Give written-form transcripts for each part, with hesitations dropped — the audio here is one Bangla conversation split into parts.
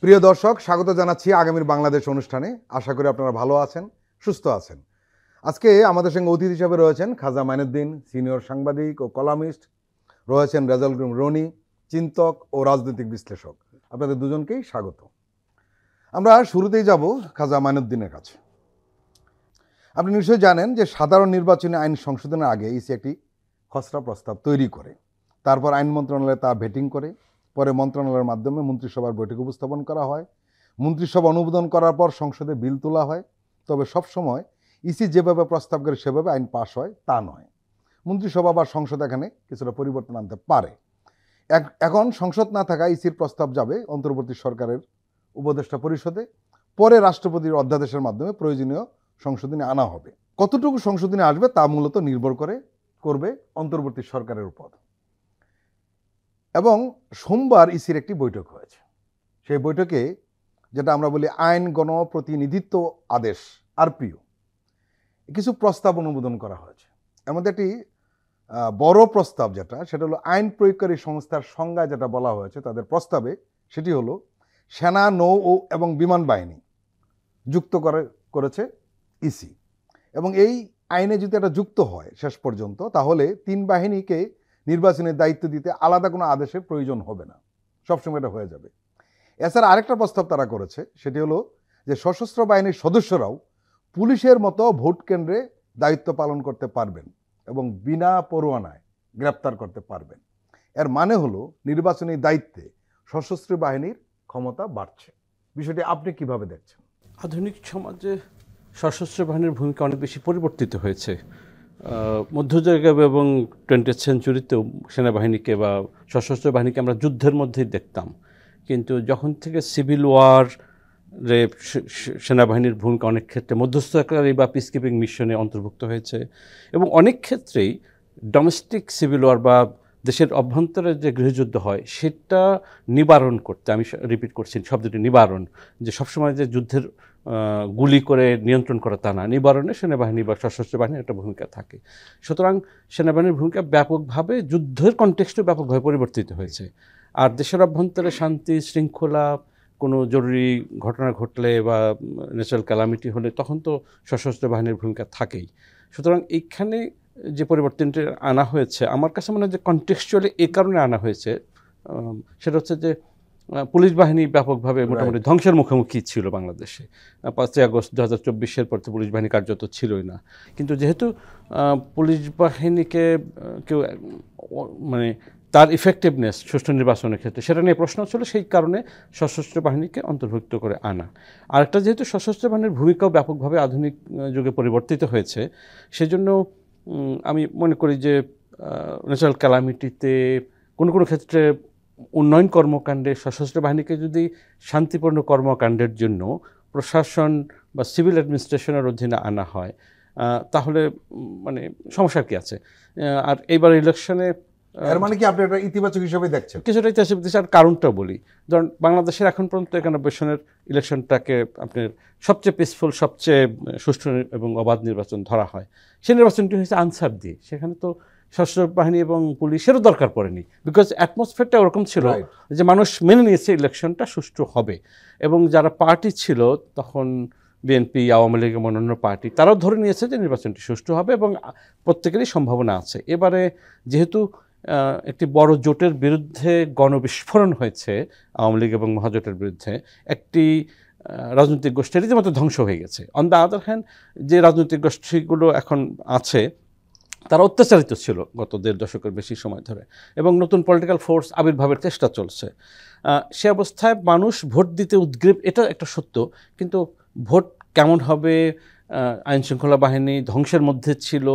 প্রিয় দর্শক, স্বাগত জানাচ্ছি আগামীর বাংলাদেশ অনুষ্ঠানে। আশা করি আপনারা ভালো আছেন, সুস্থ আছেন। আজকে আমাদের সঙ্গে অতিথি হিসাবে রয়েছেন খাজা মাইনুদ্দিন, সিনিয়র সাংবাদিক ও কলামিস্ট, রয়েছেন রেজাউল করিম রনি, চিন্তক ও রাজনৈতিক বিশ্লেষক। আপনাদের দুজনকেই স্বাগত। আমরা শুরুতেই যাব খাজা মাইনুদ্দিনের কাছে। আপনি নিশ্চয়ই জানেন যে সাধারণ নির্বাচনী আইন সংশোধনের আগে ইসি একটি খসড়া প্রস্তাব তৈরি করে, তারপর আইন মন্ত্রণালয়ে তা ভেটিং করে, পরে মন্ত্রণালয়ের মাধ্যমে মন্ত্রিসভার বৈঠকে উপস্থাপন করা হয়। মন্ত্রিসভা অনুমোদন করার পর সংসদে বিল তোলা হয়। তবে সবসময় ইসি যেভাবে প্রস্তাব করে সেভাবে আইন পাশ হয় তা নয়। মন্ত্রিসভা বা সংসদ এখানে কিছুটা পরিবর্তন আনতে পারে। এখন সংসদ না থাকা ইসির প্রস্তাব যাবে অন্তর্বর্তী সরকারের উপদেষ্টা পরিষদে, পরে রাষ্ট্রপতির অধ্যাদেশের মাধ্যমে প্রয়োজনীয় সংশোধনী আনা হবে। কতটুকু সংশোধনী আসবে তা মূলত নির্ভর করবে অন্তর্বর্তী সরকারের উপর। এবং সোমবার ইসির একটি বৈঠক হয়েছে। সেই বৈঠকে যেটা আমরা বলি আইন গণপ্রতিনিধিত্ব আদেশ আরপিও, কিছু প্রস্তাব অনুমোদন করা হয়েছে। এর মধ্যে একটি বড় প্রস্তাব সেটা হলো আইন প্রয়োগকারী সংস্থার সংজ্ঞা যেটা বলা হয়েছে তাদের প্রস্তাবে, সেটি হলো সেনা, নৌ এবং বিমান বাহিনী যুক্ত করেছে ইসি। এবং এই আইনে যদি এটা যুক্ত হয় শেষ পর্যন্ত, তাহলে তিন বাহিনীকে নির্বাচনের দায়িত্ব দিতে আলাদা কোনো আদেশের প্রয়োজন হবে না, সবসময় এটা হয়ে যাবে। এছাড়া আরেকটা প্রস্তাব তারা করেছে, সেটি হলো যে সশস্ত্র বাহিনীর সদস্যরাও পুলিশের মতো ভোট কেন্দ্রে দায়িত্ব পালন করতে পারবেন এবং বিনা পরোয়ানায় গ্রেপ্তার করতে পারবেন। এর মানে হলো নির্বাচনী দায়িত্বে সশস্ত্র বাহিনীর ক্ষমতা বাড়ছে। বিষয়টি আপনি কিভাবে দেখছেন? আধুনিক সমাজে সশস্ত্র বাহিনীর ভূমিকা অনেক বেশি পরিবর্তিত হয়েছে। মধ্যযুগে এবং 20th সেঞ্চুরিতেও সেনাবাহিনীকে বা সশস্ত্র বাহিনীকে আমরা যুদ্ধের মধ্যেই দেখতাম, কিন্তু যখন থেকে সিভিল ওয়ারে সেনাবাহিনীর ভূমিকা অনেক ক্ষেত্রে মধ্যস্থকারী বা পিসকিপিং মিশনে অন্তর্ভুক্ত হয়েছে এবং অনেক ক্ষেত্রেই ডোমেস্টিক সিভিল ওয়ার বা দেশের অভ্যন্তরে যে গৃহযুদ্ধ হয় সেটা নিবারণ করতে, আমি রিপিট করছি শব্দটি নিবারণ, যে সবসময় যে যুদ্ধের গুলি করে নিয়ন্ত্রণ করা তা না, নিবারণে সেনাবাহিনী বা সশস্ত্র বাহিনীর একটা ভূমিকা থাকে। সুতরাং সেনাবাহিনীর ভূমিকা ব্যাপকভাবে যুদ্ধের কনটেক্সটে ব্যাপকভাবে পরিবর্তিত হয়েছে। আর দেশের অভ্যন্তরে শান্তি শৃঙ্খলা, কোনো জরুরি ঘটনা ঘটলে বা ন্যাচারাল ক্যালামিটি হলে তখন তো সশস্ত্র বাহিনীর ভূমিকা থাকেই। সুতরাং এইখানে যে পরিবর্তনটি আনা হয়েছে আমার কাছে মনে হয় যে কনটেক্সচুয়ালি এই কারণে আনা হয়েছে, সেটা হচ্ছে যে পুলিশ বাহিনী ব্যাপকভাবে মোটামুটি ধ্বংসের মুখোমুখি ছিল বাংলাদেশে। 5ই আগস্ট 2024 পর তো পুলিশ বাহিনী কার্যত ছিলই না। কিন্তু যেহেতু পুলিশ বাহিনীকে কেউ মানে তার ইফেক্টিভনেস সুষ্ঠু নির্বাচনের ক্ষেত্রে সেটা নিয়ে প্রশ্ন ছিল, সেই কারণে সশস্ত্র বাহিনীকে অন্তর্ভুক্ত করে আনা। আরেকটা, যেহেতু সশস্ত্র বাহিনীর ভূমিকাও ব্যাপকভাবে আধুনিক যুগে পরিবর্তিত হয়েছে, সেজন্য আমি মনে করি যে ন্যাচারাল ক্যালামিটিতে কোনো কোনো ক্ষেত্রে উন্নয়ন কর্মকাণ্ডে সশস্ত্র বাহিনীকে যদি শান্তিপূর্ণ কর্মকাণ্ডের জন্য প্রশাসন বা সিভিল অ্যাডমিনিস্ট্রেশনের অধীনে আনা হয়, তাহলে মানে সমস্যা কি আছে। আর এইবার ইলেকশনে এর মানে কি আপনি একটা ইতিবাচক হিসেবে দেখছেন? কিছুটা ইতিহাসের দেশের কারণটাও বলি। ধরুন বাংলাদেশের এখন পর্যন্ত 91 সনের ইলেকশনটাকে আপনার সবচেয়ে পিসফুল, সবচেয়ে সুষ্ঠু এবং অবাধ নির্বাচন ধরা হয়। সেই নির্বাচনটি হয়েছে আনসার দিয়ে। সেখানে তো সশস্ত্র বাহিনী এবং পুলিশেরও দরকার পড়েনি, বিকজ অ্যাটমসফিয়ারটা ওরকম ছিল যে মানুষ মেনে নিয়েছে ইলেকশনটা সুষ্ঠু হবে। এবং যারা পার্টি ছিল তখন বিএনপি, আওয়ামী লীগ এবং অন্যান্য পার্টি, তারাও ধরে নিয়েছে যে নির্বাচনটি সুষ্ঠু হবে এবং প্রত্যেকেরই সম্ভাবনা আছে। এবারে যেহেতু একটি বড় জোটের বিরুদ্ধে গণবিস্ফোরণ হয়েছে, আওয়ামী লীগ এবং মহাজোটের বিরুদ্ধে, একটি রাজনৈতিক গোষ্ঠী রীতিমতো ধ্বংস হয়ে গেছে। অন দ্য আদার হ্যান্ড, যে রাজনৈতিক গোষ্ঠীগুলো এখন আছে তারা অত্যাচারিত ছিল গত 1.5 দশকের বেশি সময় ধরে, এবং নতুন পলিটিক্যাল ফোর্স আবির্ভাবের চেষ্টা চলছে। সে অবস্থায় মানুষ ভোট দিতে উদ্গ্রীব, এটা একটা সত্য, কিন্তু ভোট কেমন হবে, আইনশৃঙ্খলা বাহিনী ধ্বংসের মধ্যে ছিল,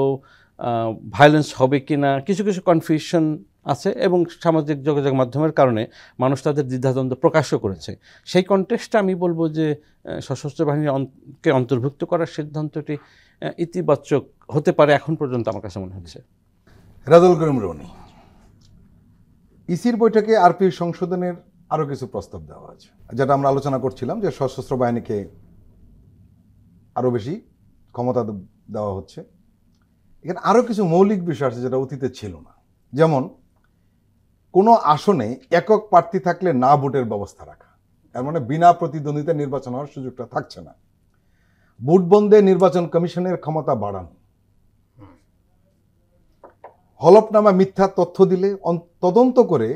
ভায়োলেন্স হবে কি না, কিছু কিছু কনফিউশন আছে এবং সামাজিক যোগাযোগ মাধ্যমের কারণে মানুষ তাদের দ্বিধাদ্বন্দ্ব প্রকাশও করেছে। সেই কনটেক্সটে আমি বলবো যে সশস্ত্র বাহিনীকে অন্তর্ভুক্ত করার সিদ্ধান্তটি ইতিবাচক হতে পারে এখন পর্যন্ত আমার কাছে মনে হচ্ছে। রেজাউল করিম রনি, ইসির বৈঠকে আরপি সংশোধনের আরও কিছু প্রস্তাব দেওয়া হয়েছে, যেটা আমরা আলোচনা করছিলাম যে সশস্ত্র বাহিনীকে আরও বেশি ক্ষমতা দেওয়া হচ্ছে। এখানে আরও কিছু মৌলিক বিষয় আছে যেটা অতীতে ছিল না, যেমন কোনো আসনে একক প্রার্থী থাকলে না ভোটের ব্যবস্থা রাখা। এর মানে বিনা প্রতিদ্বন্দ্বিতা নির্বাচন হওয়ার সুযোগটা থাকছে না। ভোট বন্ধে নির্বাচন কমিশনের ক্ষমতা বাড়ান, হলফনামা মিথ্যা তথ্য দিলে তদন্ত করে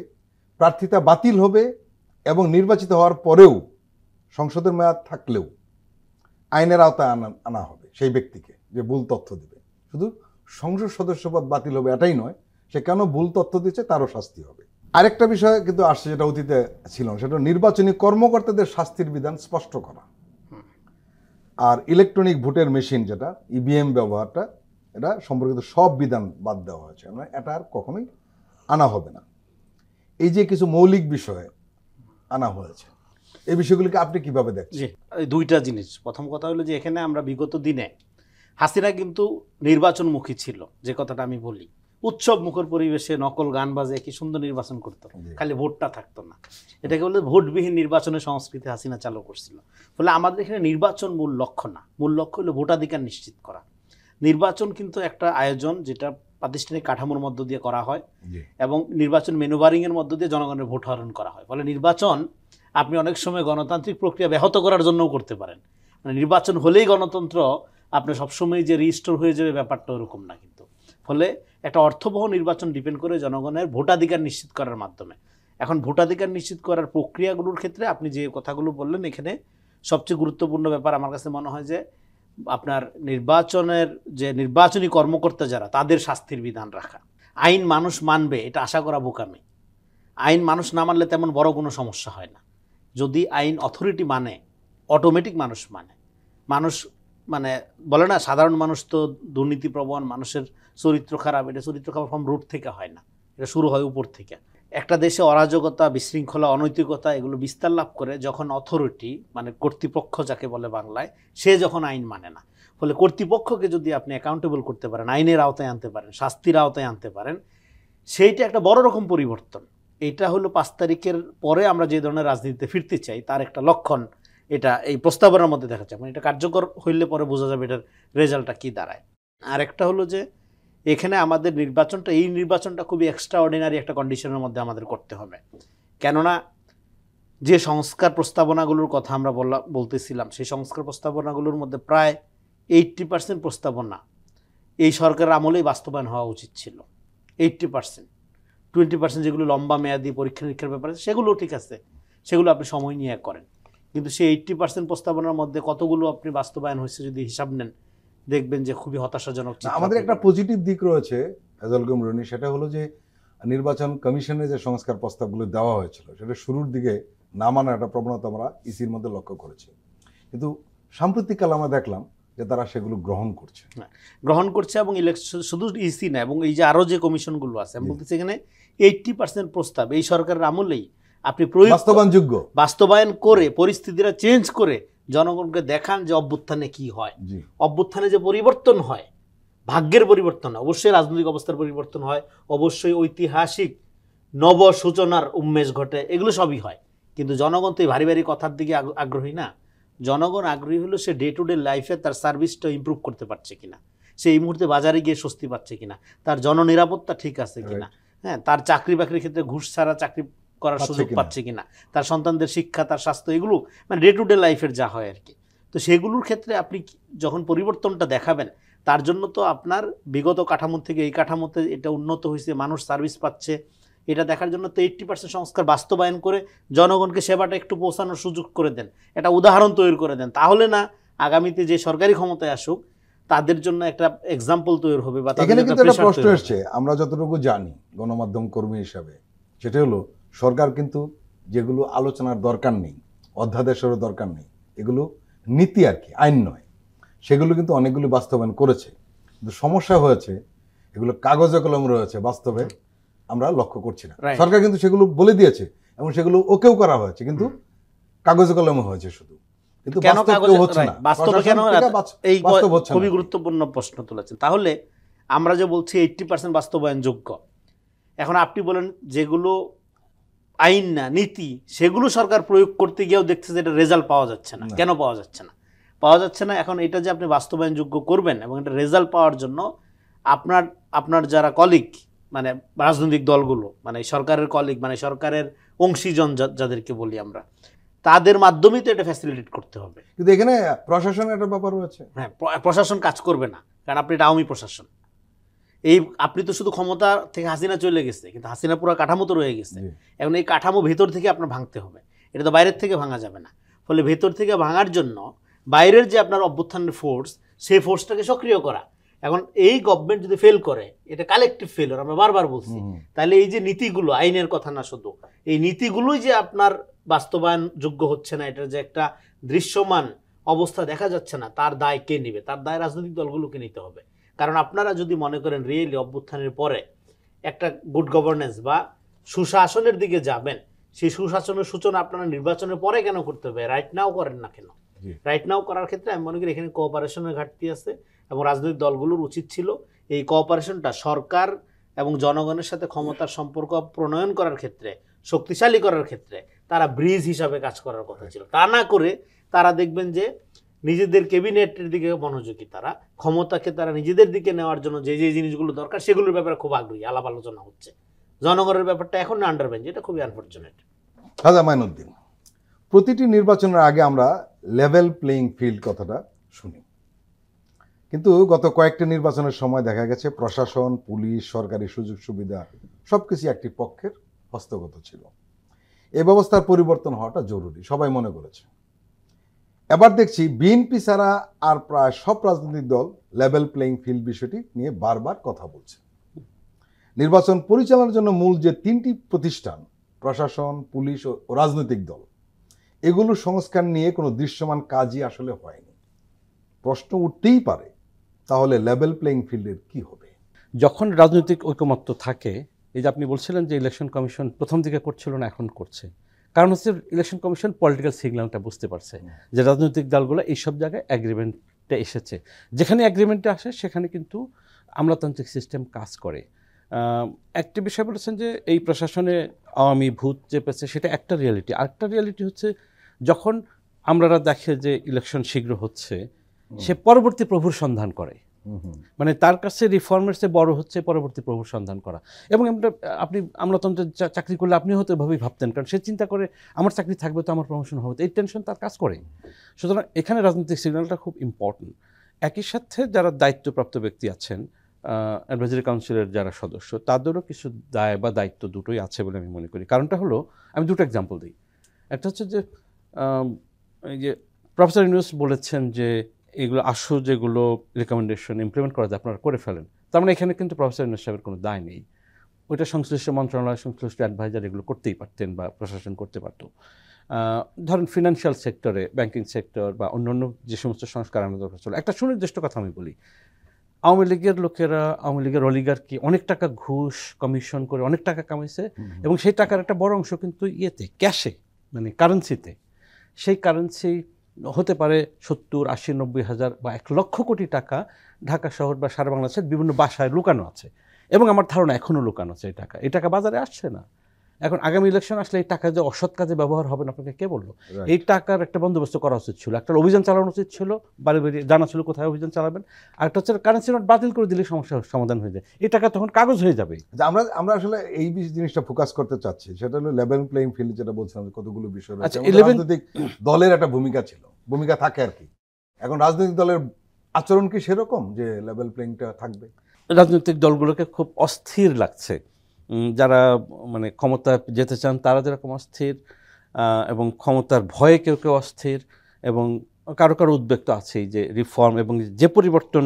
প্রার্থিতা বাতিল হবে এবং নির্বাচিত হওয়ার পরেও সংসদের মেয়াদ থাকলেও আইনের আওতায় আনা হবে সেই ব্যক্তিকে যে ভুল তথ্য দিবে। শুধু সংসদ সদস্যপদ বাতিল হবে এটাই নয়, সে কেন ভুল তথ্য দিচ্ছে তারও শাস্তি হবে। আরেকটা বিষয় কিন্তু আসছে, যেটা অতীতে ছিল, সেটা নির্বাচনী কর্মকর্তাদের শাস্তির বিধান স্পষ্ট করা। আর ইলেকট্রনিক ভোটের মেশিন যেটা ইভিএম ব্যবহারটা, এটা সম্পর্কিত সব বিধান বাদ দেওয়া হয়েছে, মানে এটা আর কখনোই আনা হবে না। এই যে কিছু মৌলিক বিষয় আনা হয়েছে, এই বিষয়গুলিকে আপনি কিভাবে দেখছেন? জি, দুইটা জিনিস। প্রথম কথা হলো যে এখানে আমরা বিগত দিনে হাসিনা কিন্তু নির্বাচনমুখী ছিল, যে কথাটা আমি বলি, উৎসব মুখর পরিবেশে নকল গান বাজে কি সুন্দর নির্বাচন করতো, খালি ভোটটা থাকতো না। এটাকে বলে ভোটবিহীন নির্বাচনের সংস্কৃতি হাসিনা চালু করছিল। ফলে আমাদের এখানে নির্বাচন মূল লক্ষ্য না, মূল লক্ষ্য হলো ভোটাধিকার নিশ্চিত করা। নির্বাচন কিন্তু একটা আয়োজন যেটা প্রাতিষ্ঠানিক কাঠামোর মধ্য দিয়ে করা হয় এবং নির্বাচন ম্যানুভারিংয়ের মধ্য দিয়ে জনগণের ভোট হরণ করা হয়। ফলে নির্বাচন আপনি অনেক সময় গণতান্ত্রিক প্রক্রিয়া ব্যাহত করার জন্যও করতে পারেন। মানে নির্বাচন হলেই গণতন্ত্র আপনার সবসময় যে রিস্টোর হয়ে যাবে ব্যাপারটা ওরকম না কিন্তু। ফলে একটা অর্থবহ নির্বাচন ডিপেন্ড করে জনগণের ভোটাধিকার নিশ্চিত করার মাধ্যমে। এখন ভোটাধিকার নিশ্চিত করার প্রক্রিয়াগুলোর ক্ষেত্রে আপনি যে কথাগুলো বললেন, এখানে সবচেয়ে গুরুত্বপূর্ণ ব্যাপার আমার কাছে মনে হয় যে আপনার নির্বাচনের যে নির্বাচনী কর্মকর্তা যারা, তাদের শাস্তির বিধান রাখা। আইন মানুষ মানবে এটা আশা করা বোকামি। আইন মানুষ না মানলে তেমন বড় কোনো সমস্যা হয় না। যদি আইন অথরিটি মানে, অটোমেটিক মানুষ মানুষ মানে বলে না, সাধারণ মানুষ তো দুর্নীতিপ্রবণ, মানুষের চরিত্র খারাপ। এটা চরিত্র খারাপ ফ্রম রুট থেকে হয় না, এটা শুরু হয় উপর থেকে। একটা দেশে অরাজকতা, বিশৃঙ্খলা, অনৈতিকতা এগুলো বিস্তার লাভ করে যখন অথরিটি মানে কর্তৃপক্ষ যাকে বলে বাংলায়, সে যখন আইন মানে না। ফলে কর্তৃপক্ষকে যদি আপনি অ্যাকাউন্টেবল করতে পারেন, আইনের আওতায় আনতে পারেন, শাস্তির আওতায় আনতে পারেন, সেইটা একটা বড় রকম পরিবর্তন। এটা হলো 5 তারিখের পরে আমরা যে ধরনের রাজনীতিতে ফিরতে চাই তার একটা লক্ষণ। এটা এই প্রস্তাবনার মধ্যে দেখা যায়, মানে এটা কার্যকর হইলে পরে বোঝা যাবে এটার রেজাল্টটা কী দাঁড়ায়। আর একটা হলো যে এখানে আমাদের নির্বাচনটা, এই নির্বাচনটা খুবই এক্সট্রা অর্ডিনারি একটা কন্ডিশনের মধ্যে আমাদের করতে হবে। কেননা যে সংস্কার প্রস্তাবনাগুলোর কথা আমরা বলতেছিলাম, সেই সংস্কার প্রস্তাবনাগুলোর মধ্যে প্রায় 80% প্রস্তাবনা এই সরকারের আমলেই বাস্তবায়ন হওয়া উচিত ছিল। 80%, 20% যেগুলো লম্বা মেয়াদি পরীক্ষা নিরীক্ষার ব্যাপারে সেগুলো ঠিক আছে, সেগুলো আপনি সময় নিয়ে করেন। কিন্তু সেই 80% প্রস্তাবনার মধ্যে কতগুলো আপনি বাস্তবায়ন হয়েছে যদি হিসাব নেন, দেখবেন যে খুবই হতাশাজনক। আমাদের একটা পজিটিভ দিক রয়েছে এজাজুল করিম রনি, সেটা হলো যে নির্বাচন কমিশনে যে সংস্কার প্রস্তাবগুলো দেওয়া হয়েছিল সেটা শুরুর দিকে না মানার একটা প্রবণতা আমরা ইসির মধ্যে লক্ষ্য করেছি, কিন্তু সাম্প্রতিককাল আমরা দেখলাম যে তারা সেগুলো গ্রহণ করছে এবং ইলেকশন শুধু ইসি না, এবং এই যে আরও যে কমিশনগুলো আছে, আমি বলতেছি এখানে 80% প্রস্তাব এই সরকারের আমলেই আপনি বাস্তবায়ন করে পরিস্থিতিটা চেঞ্জ করে জনগণকে দেখান যে অভ্যুত্থানে কি হয়, অভ্যুত্থানে যে পরিবর্তন হয়, ভাগ্যের পরিবর্তন হয়, অবশ্যই রাজনৈতিক অবস্থার পরিবর্তন হয়, অবশ্যই ঐতিহাসিক নব সূচনার উন্মেষ ঘটে, এগুলো সবই হয়। কিন্তু জনগণ তো এই ভারী ভারী কথার দিকে আগ্রহী না। জনগণ আগ্রহী হলো সে ডে টু ডে লাইফে তার সার্ভিসটা ইমপ্রুভ করতে পারছে কিনা, সে এই মুহূর্তে বাজারে গিয়ে স্বস্তি পাচ্ছে কিনা, তার জননিরাপত্তা ঠিক আছে কিনা, হ্যাঁ, তার চাকরি বাকরির ক্ষেত্রে ঘুষ ছাড়া চাকরি করার সুযোগ পাচ্ছে কিনা, তার সন্তানদের শিক্ষা, তার স্বাস্থ্য, এগুলো মানে ডে টু ডে লাইফের যা হয় আর কি। তো সেগুলোর ক্ষেত্রে আপনি যখন পরিবর্তনটা দেখাবেন, তার জন্য তো আপনার বিগত কাঠামো থেকে এই কাঠামোতে এটা উন্নত হয়েছে, মানুষ সার্ভিস পাচ্ছে, এটা দেখার জন্য তো 80% সংস্কার বাস্তবায়ন করে জনগণকে সেবাটা একটু পৌঁছানোর সুযোগ করে দেন, একটা উদাহরণ তৈরি করে দেন। তাহলে না আগামীতে যে সরকারি ক্ষমতায় আসুক তাদের জন্য একটা এক্সাম্পল তৈরি হবে। বা এখানে কিন্তু একটা প্রশ্ন এসছে, আমরা যতটুকু জানি গণমাধ্যম কর্মী হিসাবে, সেটা হলো সরকার কিন্তু যেগুলো আলোচনার দরকার নেই, অধ্যাদেশেরও দরকার নেই, এগুলো নীতি আর কি, আইন নয়, সেগুলো কিন্তু অনেকগুলো বাস্তবায়ন করেছে। কিন্তু সমস্যা হয়েছে এগুলো কাগজে কলম রয়েছে, বাস্তবে আমরা লক্ষ্য করছি না। সরকার কিন্তু সেগুলো বলে দিয়েছে এবং সেগুলো ওকেও করা হয়েছে, কিন্তু কাগজে কলমে হয়েছে শুধু, কিন্তু খুবই গুরুত্বপূর্ণ প্রশ্ন তুলেছেন। তাহলে আমরা যে বলছি 80% বাস্তবায়ন যোগ্য, এখন আপনি বলেন যেগুলো আইন না নীতি, সেগুলো সরকার প্রয়োগ করতে গিয়েও দেখছে যে এটা রেজাল্ট পাওয়া যাচ্ছে না। কেন পাওয়া যাচ্ছে না? এখন এটা যে আপনি বাস্তবায়ন যোগ্য করবেন এবং এটা রেজাল্ট পাওয়ার জন্য আপনার যারা কলিগ, মানে রাজনৈতিক দলগুলো, মানে সরকারের কলিগ, মানে সরকারের অংশীজন যাদেরকে বলি আমরা, তাদের মাধ্যমেই তো এটা ফ্যাসিলিটেট করতে হবে। কিন্তু এখানে প্রশাসনের একটা ব্যাপার রয়েছে। হ্যাঁ, প্রশাসন কাজ করবে না, কারণ আপনি এটা আওয়ামী প্রশাসন। আপনি তো শুধু ক্ষমতা থেকে হাসিনা চলে গেছে, কিন্তু হাসিনা পুরো কাঠামো তো রয়ে গেছে। এখন এই কাঠামো ভেতর থেকে আপনার ভাঙতে হবে, এটা তো বাইরের থেকে ভাঙা যাবে না। ফলে ভেতর থেকে ভাঙার জন্য বাইরের যে আপনার অভ্যুত্থানের ফোর্স, সেই ফোর্সটাকে সক্রিয় করা। এখন এই গভর্নমেন্ট যদি ফেল করে, এটা কালেকটিভ ফেলিওর, আমরা বারবার বলছি। তাহলে এই যে নীতিগুলো, আইনের কথা না শুধু, এই নীতিগুলোই যে আপনার বাস্তবায়ন যোগ্য হচ্ছে না, এটার যে একটা দৃশ্যমান অবস্থা দেখা যাচ্ছে না, তার দায় কে নেবে? তার দায় রাজনৈতিক দলগুলোকে নিতে হবে। কারণ আপনারা যদি মনে করেন রিয়েলি অভ্যুত্থানের পরে একটা গুড গভর্নেন্স বা সুশাসনের দিকে যাবেন, সেই সুশাসনের সূচনা আপনারা নির্বাচনের পরে কেন করতে হবে? রাইট নাও করেন না কেন? রাইট নাও করার ক্ষেত্রে আমি মনে করি এখানে কোঅপারেশনের ঘাটতি আছে, এবং রাজনৈতিক দলগুলোর উচিত ছিল এই কোঅপারেশনটা সরকার এবং জনগণের সাথে ক্ষমতার সম্পর্ক প্রণয়ন করার ক্ষেত্রে, শক্তিশালী করার ক্ষেত্রে তারা ব্রিজ হিসাবে কাজ করার কথা ছিল। তা না করে তারা দেখবেন যে নিজেদের ক্যাবিনেটের দিকে মনোযোগী, তারা ক্ষমতাকে তারা নিজেদের দিকে নেওয়ার জন্য যে যে জিনিসগুলো দরকার সেগুলোর ব্যাপারে খুব আগ্রহী, আলাপ আলোচনা হচ্ছে। জনগণের ব্যাপারটা এখন আন্ডারবেঞ্চ, এটা খুবই আনফরচুনেট। খাজা মাইনুদ্দিন, প্রতিটি নির্বাচনের আগে আমরা লেভেল প্লেইং ফিল্ড কথাটা শুনি, কিন্তু গত কয়েকটি নির্বাচনের সময় দেখা গেছে প্রশাসন, পুলিশ, সরকারি সুযোগ সুবিধা সবকিছু একটি পক্ষের হস্তগত ছিল। এই ব্যবস্থার পরিবর্তন হওয়াটা জরুরি, সবাই মনে করেছে। এবার দেখছি বিএনপি ছাড়া আর প্রায় সব রাজনৈতিক দল লেভেল প্লেইং ফিল্ড বিষয়টি নিয়ে বারবার কথা বলছে। নির্বাচন পরিচালনার জন্য মূল যে তিনটি প্রতিষ্ঠান, প্রশাসন, পুলিশ ও রাজনৈতিক দল, এগুলো সংস্কার নিয়ে কোনো দৃশ্যমান কাজই আসলে হয়নি। প্রশ্ন উঠতেই পারে, তাহলে লেভেল প্লেইং ফিল্ডের কি হবে? যখন রাজনৈতিক ঐকমত্য থাকে, এই যে আপনি বলছিলেন যে ইলেকশন কমিশন প্রথম দিকে করছিল না, এখন করছে, কারণ হচ্ছে ইলেকশন কমিশন পলিটিক্যাল সিগন্যালটা বুঝতে পারছে যে রাজনৈতিক দলগুলো এইসব জায়গায় অ্যাগ্রিমেন্টে এসেছে। যেখানে অ্যাগ্রিমেন্টে আসে সেখানে কিন্তু আমলাতান্ত্রিক সিস্টেম কাজ করে। একটা বিষয় বলেছেন যে এই প্রশাসনে আওয়ামী ভূত চেপেছে, সেটা একটা রিয়ালিটি। আরেকটা রিয়ালিটি হচ্ছে যখন আমরা দেখে যে ইলেকশন শীঘ্র হচ্ছে, সে পরবর্তী প্রভুর সন্ধান করে, মানে তার কাছে রিফর্মের চেয়ে বড় হচ্ছে পরবর্তী প্রভুর সন্ধান করা। এবং আপনি আমলাতন্ত্রের চাকরি করলে আপনি হয়তো এভাবেই ভাবতেন, কারণ সে চিন্তা করে আমার চাকরি থাকবে তো, আমার প্রমোশন হবে, এই টেনশন তার কাজ করে। সুতরাং এখানে রাজনৈতিক সিগন্যালটা খুব ইম্পর্টেন্ট। একই সাথে যারা দায়িত্বপ্রাপ্ত ব্যক্তি আছেন, অ্যাডভাইজারি কাউন্সিলের যারা সদস্য, তাদেরও কিছু দায় বা দায়িত্ব দুটোই আছে বলে আমি মনে করি। কারণটা হলো, আমি দুটো এক্সাম্পল দিই। একটা হচ্ছে যে এই যে প্রফেসর ইউনূস বলেছেন যে এগুলো যেগুলো রেকমেন্ডেশন ইমপ্লিমেন্ট করা যায় আপনারা করে ফেলেন। তার মানে এখানে কিন্তু প্রফেসর ইউনূস সাহেবের কোনো দায় নেই। ওইটা সংশ্লিষ্ট মন্ত্রণালয়, সংশ্লিষ্ট অ্যাডভাইজার এগুলো করতেই পারতেন বা প্রশাসন করতে পারত। ধরেন ফিনান্সিয়াল সেক্টরে, ব্যাংকিং সেক্টর বা অন্যান্য যে সমস্ত সংস্কার আনা দরকার ছিল। একটা সুনির্দিষ্ট কথা আমি বলি, আওয়ামী লীগের লোকেরা, আওয়ামী লীগের অলিগার্কি অনেক টাকা ঘুষ কমিশন করে অনেক টাকা কামাইছে, এবং সেই টাকার একটা বড় অংশ কিন্তু ক্যাশে, মানে কারেন্সিতে। সেই কারেন্সি হতে পারে 70, 80, 90 হাজার বা 1 লক্ষ কোটি টাকা ঢাকা শহর বা সারা বাংলাদেশের বিভিন্ন বাসায় লুকানো আছে, এবং আমার ধারণা এখনও লুকানো আছে। এই টাকা বাজারে আসছে না। এখন আগামী ইলেকশন আসলে এই টাকা যে অসৎ কাজে ব্যবহার হবে না, আপনাকে কে বললো? এই টাকার একটা বন্দোবস্ত করা উচিত ছিল, একটা অভিযান চালানো উচিত ছিল, বাড়ি বাড়ি জানা ছিল কোথায় অভিযান চালাবেন। আর একটা হচ্ছে কারেন্সি নোট বাতিল করে দিলে সমস্যার সমাধান হয়ে যায়, এই টাকা তখন কাগজ হয়ে যাবে। আমরা আসলে এই জিনিসটা ফোকাস করতে চাচ্ছি, সেটা হলো লেভেল প্লেইং ফিল্ড, যেটা বলছিলাম কতগুলো বিষয় রয়েছে। রাজনৈতিক দলের একটা ভূমিকা থাকে আর কি। এখন রাজনৈতিক দলের আচরণ কি সেরকম যে লেভেল প্লেইংটা থাকবে? রাজনৈতিক দলগুলোকে খুব অস্থির লাগছে, যারা মানে ক্ষমতা যেতে চান তারা যেরকম অস্থির, এবং ক্ষমতার ভয়ে কেউ কেউ অস্থির, এবং কারো কারো উদ্বেগ তো আছেই যে রিফর্ম এবং যে পরিবর্তন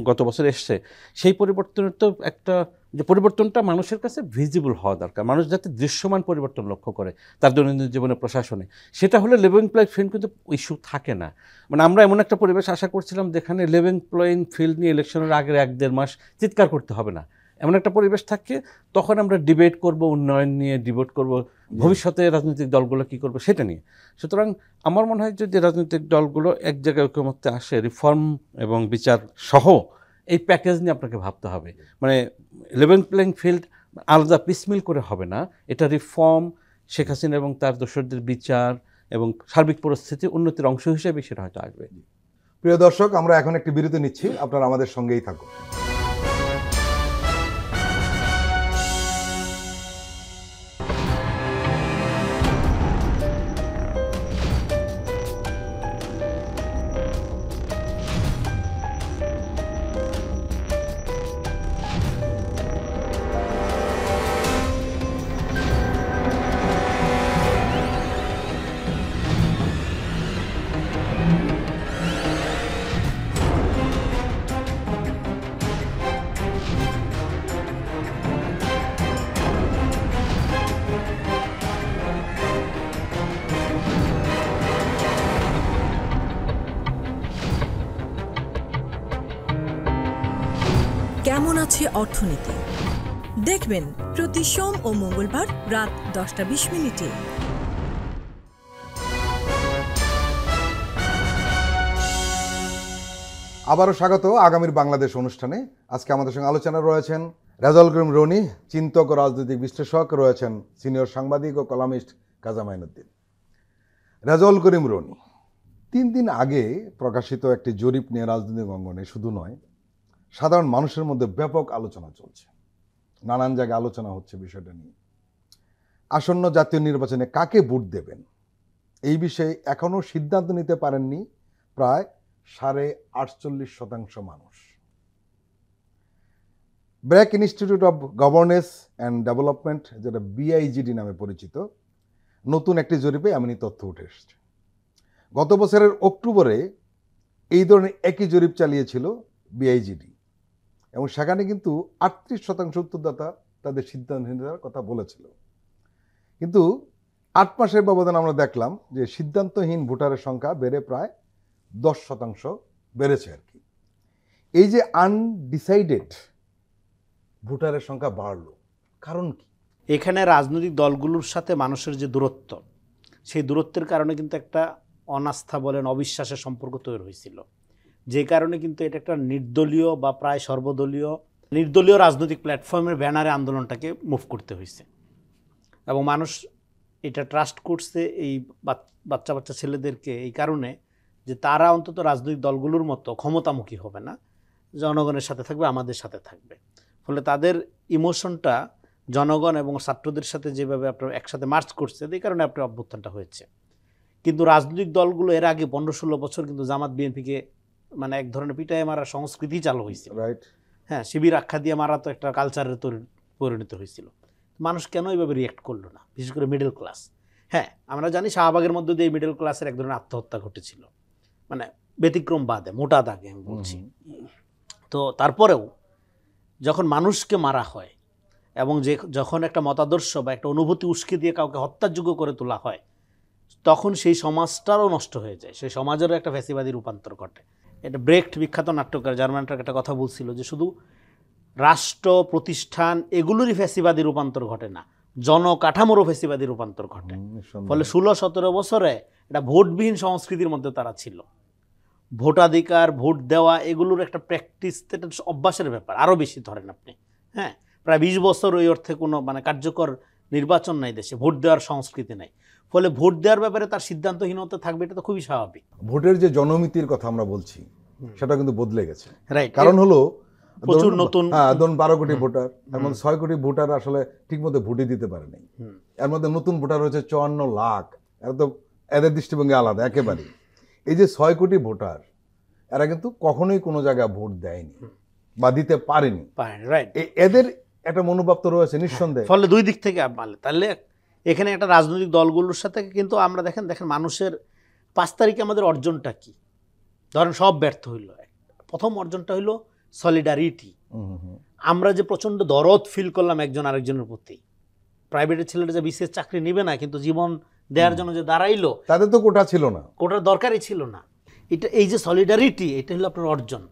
গত বছর এসছে, সেই পরিবর্তনের তো একটা যে পরিবর্তনটা মানুষের কাছে ভিজিবল হওয়া দরকার, মানুষ যাতে দৃশ্যমান পরিবর্তন লক্ষ্য করে তার দৈনন্দিন জীবনে, প্রশাসনে। সেটা হলে লেভেল প্লেইং ফিল্ড কিন্তু ইস্যু থাকে না। মানে আমরা এমন একটা পরিবেশ আশা করছিলাম যেখানে লেভেল প্লেইং ফিল্ড নিয়ে ইলেকশনের আগের 1-1.5 মাস চিৎকার করতে হবে না, এমন একটা পরিবেশ থাকে। তখন আমরা ডিবেট করব, উন্নয়ন নিয়ে ডিবেট করব, ভবিষ্যতে রাজনৈতিক দলগুলো কী করবে সেটা নিয়ে। সুতরাং আমার মনে হয় যদি রাজনৈতিক দলগুলো এক জায়গায় ঐকমত্যে আসে, রিফর্ম এবং বিচার সহ এই প্যাকেজ নিয়ে আপনাকে ভাবতে হবে। মানে লেভেল প্লেইং ফিল্ড আলাদা পিসমিল করে হবে না, এটা রিফর্ম, শেখ হাসিনা এবং তার দোসরদের বিচার এবং সার্বিক পরিস্থিতি উন্নতির অংশ হিসেবে সেটা হয়তো আসবে। প্রিয় দর্শক, আমরা এখন একটি বিরতি নিচ্ছি, আপনারা আমাদের সঙ্গেই থাকুন। কেমন আছে অর্থনীতি দেখবেন প্রতি সোম ও মঙ্গলবার রাত 10:20 আবারও স্বাগত আগামীর বাংলাদেশ অনুষ্ঠানে। আজকে আমাদের সঙ্গে আলোচনা রয়েছেন রেজাউল করিম রনি, চিন্তক ও রাজনৈতিক বিশ্লেষক, রয়েছেন সিনিয়র সাংবাদিক ও কলামিস্ট খাজা মাইনুদ্দিন। রেজাউল করিম রনি, 3 দিন আগে প্রকাশিত একটি জরিপ নিয়ে রাজনৈতিক অঙ্গনে শুধু নয়, সাধারণ মানুষের মধ্যে ব্যাপক আলোচনা চলছে, নানান জায়গায় আলোচনা হচ্ছে বিষয়টা নিয়ে। আসন্ন জাতীয় নির্বাচনে কাকে ভোট দেবেন এই বিষয়ে এখনও সিদ্ধান্ত নিতে পারেননি প্রায় 48% মানুষ। BRAC institute of governance and development, যেটা BIGD নামে পরিচিত, নতুন একটি জরিপে এমনই তথ্য উঠে এসছে। গত বছরের অক্টোবরে এই ধরনের একই জরিপ চালিয়েছিল BIGD, এবং সেখানে কিন্তু 38% উত্তরদাতা তাদের সিদ্ধান্তহীনতার কথা বলেছিল। কিন্তু 8 মাসের ব্যবধানে আমরা দেখলাম যে সিদ্ধান্তহীন ভোটারের সংখ্যা বেড়ে প্রায় 10% বেড়েছে আর কি। এই যে আনডিসাইডেড ভোটারের সংখ্যা বাড়লো, কারণ কি? এখানে রাজনৈতিক দলগুলোর সাথে মানুষের যে দূরত্ব, সেই দূরত্বের কারণে কিন্তু একটা অনাস্থা বলেন, অবিশ্বাসের সম্পর্ক তৈরি হয়েছিল, যে কারণে কিন্তু এটা একটা নির্দলীয় বা প্রায় নির্দলীয় রাজনৈতিক প্ল্যাটফর্মের ব্যানারে আন্দোলনটাকে মুভ করতে হয়েছে। এবং মানুষ এটা ট্রাস্ট করছে এই বাচ্চা বাচ্চা ছেলেদেরকে, এই কারণে যে তারা অন্তত রাজনৈতিক দলগুলোর মতো ক্ষমতামুখী হবে না, জনগণের সাথে থাকবে, আমাদের সাথে থাকবে। ফলে তাদের ইমোশনটা জনগণ এবং ছাত্রদের সাথে যেভাবে আপনার একসাথে মার্চ করছে, এই কারণে আপনার অভ্যুত্থানটা হয়েছে। কিন্তু রাজনৈতিক দলগুলো এর আগে 15-16 বছর কিন্তু জামাত বিএনপিকে মানে এক ধরনের পিটায় মারা সংস্কৃতি চালু হয়েছিল। রাইট, হ্যাঁ, শিবির আখ্যা দিয়ে মারা তো একটা কালচারের পরিণত হয়েছিল। মানুষ কেন এইভাবে রিয়েক্ট করলো না, বিশেষ করে মিডল ক্লাস? হ্যাঁ, আমরা জানি শাহবাগের মধ্যে দিয়ে মিডল ক্লাসের এক ধরনের আত্মহত্যা ঘটেছিল, মানে ব্যতিক্রম বাদে, মোটা দাগে আমি বলছি। তো তারপরেও যখন মানুষকে মারা হয় এবং যখন একটা মতাদর্শ বা একটা অনুভূতি উস্কে দিয়ে কাউকে হত্যাযোগ্য করে তোলা হয়, তখন সেই সমাজটারও নষ্ট হয়ে যায়, সেই সমাজেরও একটা ফ্যাসিবাদী রূপান্তর ঘটে। এটা ব্রেখট, বিখ্যাত নাট্যকার, জার্মানটার একটা কথা বলছিল যে শুধু রাষ্ট্র প্রতিষ্ঠান এগুলোরই ফ্যাসিবাদী রূপান্তর ঘটে না, জনকাঠামোরও ফ্যাসিবাদী রূপান্তর ঘটে। ফলে 16-17 বছরে এটা ভোটবিহীন সংস্কৃতির মধ্যে তারা ছিল। ভোটাধিকার, ভোট দেওয়া এগুলোর একটা প্র্যাকটিস, এটা অভ্যাসের ব্যাপার। আরও বেশি ধরেন আপনি, হ্যাঁ, প্রায় 20 বছর ওই অর্থে কোনো মানে কার্যকর নির্বাচন নাই দেশে, ভোট দেওয়ার সংস্কৃতি নাই। ফলে ভোট দেওয়ার ব্যাপারে তার সিদ্ধান্তহীনতা থাকবে, এটা তো খুবই স্বাভাবিক। ভোটের যে জনমিতির কথা আমরা বলছি সেটা কিন্তু বদলে গেছে। রাইট, কারণ হলো প্রচুর নতুন, ধরুন 12 কোটি ভোটার, এর মধ্যে 6 কোটি ভোটার আসলে ঠিকমতো ভোটই দিতে পারে নাই। এর মধ্যে নতুন ভোটার হচ্ছে 54 লাখ। এরা তো এদের দৃষ্টিভঙ্গি আলাদা একেবারে। এই যে 6 কোটি ভোটার, এরা কিন্তু কখনোই কোনো জায়গায় ভোট দেয়নি বা দিতে পারেনি। রাইট, এদের একটা মনোভাব তো রয়েছে নিঃসন্দেহে। ফলে দুই দিক থেকে তাহলে এখানে একটা রাজনৈতিক দলগুলোর সাথে কিন্তু আমরা দেখেন মানুষের 5 তারিখে আমাদের অর্জনটা কি, ধরেন সব ব্যর্থ হইল। প্রথম অর্জনটা হইল সলিডারিটি। আমরা যে প্রচণ্ড দরদ ফিল করলাম একজন আরেকজনের প্রতি। প্রাইভেটের ছেলেটা যে বিশেষ চাকরি নিবে না, কিন্তু জীবন দেওয়ার জন্য যে দাঁড়াইলো, তাদের তো কোটা ছিল না, কোটার দরকারই ছিল না। এই যে সলিডারিটি, এটা হলো আপনার অর্জন।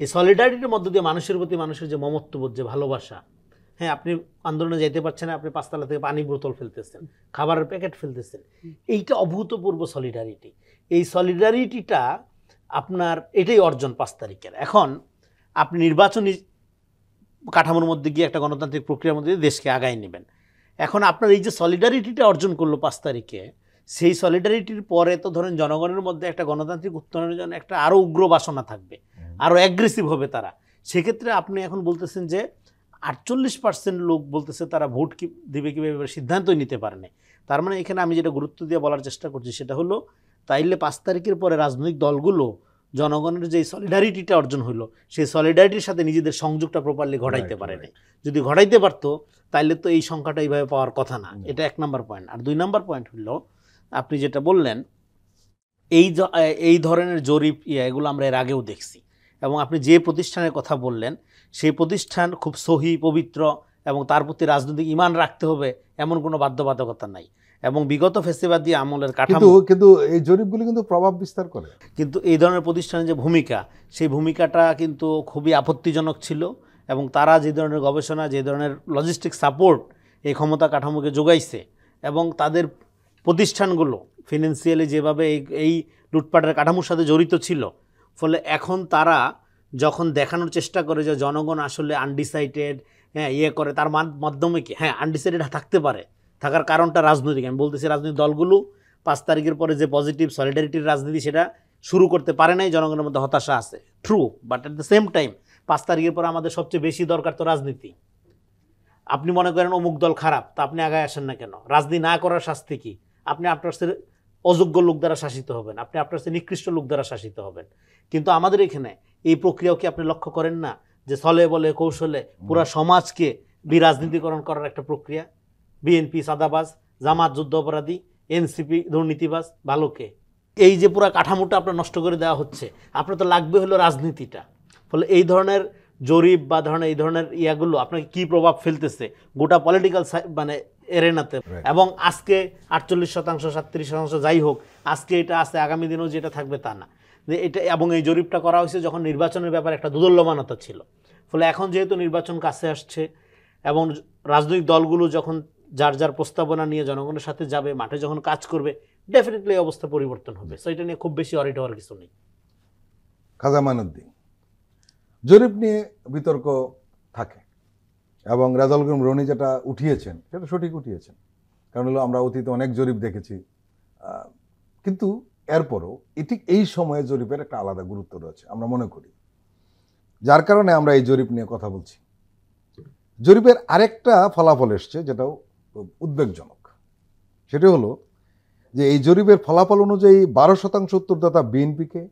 এই সলিডারিটির মধ্য দিয়ে মানুষের প্রতি মানুষের যে মমত্ববোধ, যে ভালোবাসা। হ্যাঁ, আপনি আন্দোলনে যেতে পারছেন না, আপনি 5 তলা থেকে পানি বোতল ফেলতেছেন, খাবারের প্যাকেট ফেলতেছেন, এইটা অভূতপূর্ব সলিডারিটি। এই সলিডারিটিটা আপনার, এটাই অর্জন 5 তারিখের। এখন আপনি নির্বাচনী কাঠামোর মধ্যে গিয়ে একটা গণতান্ত্রিক প্রক্রিয়ার মধ্যে দিয়ে দেশকে আগায় নেবেন। এখন আপনার এই যে সলিডারিটিটা অর্জন করলো 5 তারিখে, সেই সলিডারিটির পরে তো ধরেন জনগণের মধ্যে একটা গণতান্ত্রিক উত্তরণের জন্য একটা আরও উগ্র বাসনা থাকবে, আরও অ্যাগ্রেসিভ হবে তারা। সেক্ষেত্রে আপনি এখন বলতেছেন যে 48% লোক বলতেছে তারা ভোট কি দিবে কীভাবে সিদ্ধান্তই নিতে পারে না। তার মানে এখানে আমি যেটা গুরুত্ব দিয়ে বলার চেষ্টা করছি সেটা হলো, তাইলে 5 তারিখের পরে রাজনৈতিক দলগুলো জনগণের যে সলিডারিটিটা অর্জন হলো, সেই সলিডারিটির সাথে নিজেদের সংযোগটা প্রপারলি ঘটাইতে পারে নাই। যদি ঘটাইতে পারতো তাইলে তো এই সংখ্যাটা এইভাবে পাওয়ার কথা না। এটা 1 নম্বর পয়েন্ট। আর 2 নম্বর পয়েন্ট হলো, আপনি যেটা বললেন এই ধরনের জরিপ এগুলো আমরা এর আগেও দেখছি, এবং আপনি যে প্রতিষ্ঠানের কথা বললেন সেই প্রতিষ্ঠান খুব সহি, পবিত্র এবং তার প্রতি রাজনৈতিক ঈমান রাখতে হবে এমন কোনো বাধ্যবাধকতা নাই। এবং বিগত ফ্যাসিবাদী আমলের কাঠামো, কিন্তু এই জরিপগুলো কিন্তু প্রভাব বিস্তার করে। কিন্তু এই ধরনের প্রতিষ্ঠানের যে ভূমিকা, সেই ভূমিকাটা কিন্তু খুবই আপত্তিজনক ছিল এবং তারা যে ধরনের গবেষণা, যে ধরনের লজিস্টিক সাপোর্ট এই ক্ষমতা কাঠামোকে যোগাইছে, এবং তাদের প্রতিষ্ঠানগুলো ফিনান্সিয়ালি যেভাবে এই লুটপাটের কাঠামোর সাথে জড়িত ছিল, ফলে এখন তারা যখন দেখানোর চেষ্টা করে যে জনগণ আসলে আনডিসাইডেড, হ্যাঁ করে, তার মাধ্যমে কি হ্যাঁ আনডিসাইডেড থাকতে পারে, থাকার কারণটা রাজনৈতিক। আমি বলতেছি রাজনৈতিক দলগুলো 5 তারিখের পরে যে পজিটিভ সলিডারিটির রাজনীতি সেটা শুরু করতে পারে নাই, জনগণের মধ্যে হতাশা আছে, true, but at the same time 5 তারিখের পরে আমাদের সবচেয়ে বেশি দরকার তো রাজনীতি। আপনি মনে করেন অমুক দল খারাপ, তা আপনি আগায় আসেন না কেন? রাজনীতি না করার শাস্তি কি? আপনি আপনার অযোগ্য লোক দ্বারা শাসিত হবেন, আপনি আপনার নিকৃষ্ট লোক দ্বারা শাসিত হবেন। কিন্তু আমাদের এখানে এই প্রক্রিয়াও কি আপনি লক্ষ্য করেন না যে ছলে বলে কৌশলে পুরা সমাজকে বিরাজনীতিকরণ করার একটা প্রক্রিয়া? বিএনপি সাদাবাজ, জামাত যুদ্ধ অপরাধী, এনসিপি দুর্নীতিবাজ, ভালোকে, এই যে পুরা কাঠামোটা আপনার নষ্ট করে দেওয়া হচ্ছে, আপনার তো লাগবে হলো রাজনীতিটা। ফলে এই ধরনের জরিপ বা এই ধরনের ইয়াগুলো আপনাকে কি প্রভাব ফেলতেছে গোটা পলিটিক্যাল মানে এরেনাতে। এবং আজকে 48%, 37% যাই হোক, আজকে এটা আছে, আগামী দিনেও যেটা থাকবে তা না। এটা এবং এই জরিপটা করা হয়েছে যখন নির্বাচনের ব্যাপারে একটা দোদুল্যমানতা ছিল। ফলে এখন যেহেতু নির্বাচন কাছে আসছে এবং রাজনৈতিক দলগুলো যখন যার যার প্রস্তাবনা নিয়ে জনগণের সাথে যাবে, মাঠে যখন কাজ করবে, ডেফিনেটলি এই অবস্থা পরিবর্তন হবে। সো এটা নিয়ে খুব বেশি অরিট হওয়ার কিছু নেই। খাজা মাইনুদ্দিন, জরিপ নিয়ে বিতর্ক থাকে এবং রেজাউল করিম রনি যেটা উঠিয়েছেন সেটা সঠিক উঠিয়েছেন, কারণ হলো আমরা অতীতে অনেক জরিপ দেখেছি, কিন্তু এরপরও ঠিক এই সময়ে জরিপের একটা আলাদা গুরুত্ব রয়েছে আমরা মনে করি, যার কারণে আমরা এই জরিপ নিয়ে কথা বলছি। জরিপের আরেকটা ফলাফল এসছে যেটাও উদ্বেগজনক, সেটা হলো যে এই জরিপের ফলাফল অনুযায়ী 12% উত্তরদাতা বিএনপিকে,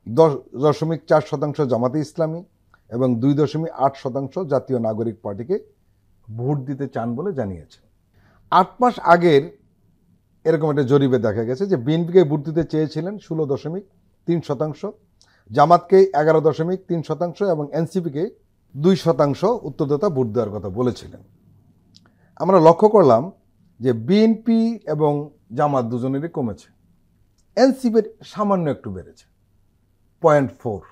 10.4% জামাতে ইসলামী এবং 2.8% জাতীয় নাগরিক পার্টিকে ভোট দিতে চান বলে জানিয়েছে। 8 মাস আগের এরকম একটা জরিপে দেখা গেছে যে বিএনপিকে ভোট দিতে চেয়েছিলেন 16.3%, জামাতকে 11.3% এবং এনসিপিকে 2% উত্তরদাতা ভোট দেওয়ার কথা বলেছিলেন। আমরা লক্ষ্য করলাম যে বিএনপি এবং জামাত দুজনেরই কমেছে, এনসিপির সামান্য একটু বেড়েছে 0.4।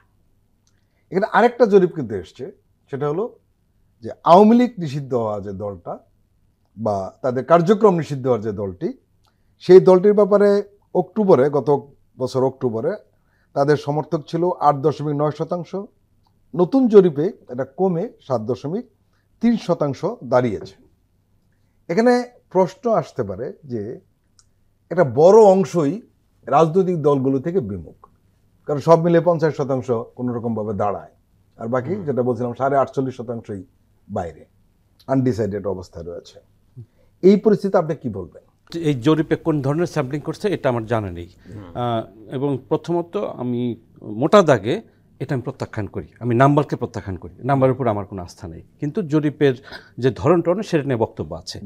এখানে আরেকটা জরিপ কিন্তু এসছে, সেটা হলো যে আওয়ামী লীগ নিষিদ্ধ হওয়া যে দলটা বা তাদের কার্যক্রম নিষিদ্ধ হওয়ার যে দলটি, সেই দলটির ব্যাপারে অক্টোবরে, গত বছর অক্টোবরে তাদের সমর্থক ছিল 8.9%, নতুন জরিপে এটা কমে 7.3% দাঁড়িয়েছে। এখানে প্রশ্ন আসতে পারে যে একটা বড় অংশই রাজনৈতিক দলগুলো থেকে বিমুখ, কারণ সব মিলে 50% কোনোরকমভাবে দাঁড়ায়, আর বাকি যেটা বলছিলাম 48.5%ই বাইরে, আনডিসাইডেড অবস্থায় রয়েছে। এই পরিস্থিতি আপনি কি বলবেন? এই জরিপে কোন ধরনের স্যাম্পলিং করছে এটা আমার জানা নেই, এবং প্রথমত আমি মোটা দাগে এটা আমি প্রত্যাখ্যান করি, আমি নাম্বারকে প্রত্যাখ্যান করি, নাম্বারের উপর আমার কোনো আস্থা নেই। কিন্তু জরিপের যে ধরনটা সেটা নিয়ে বক্তব্য আছে,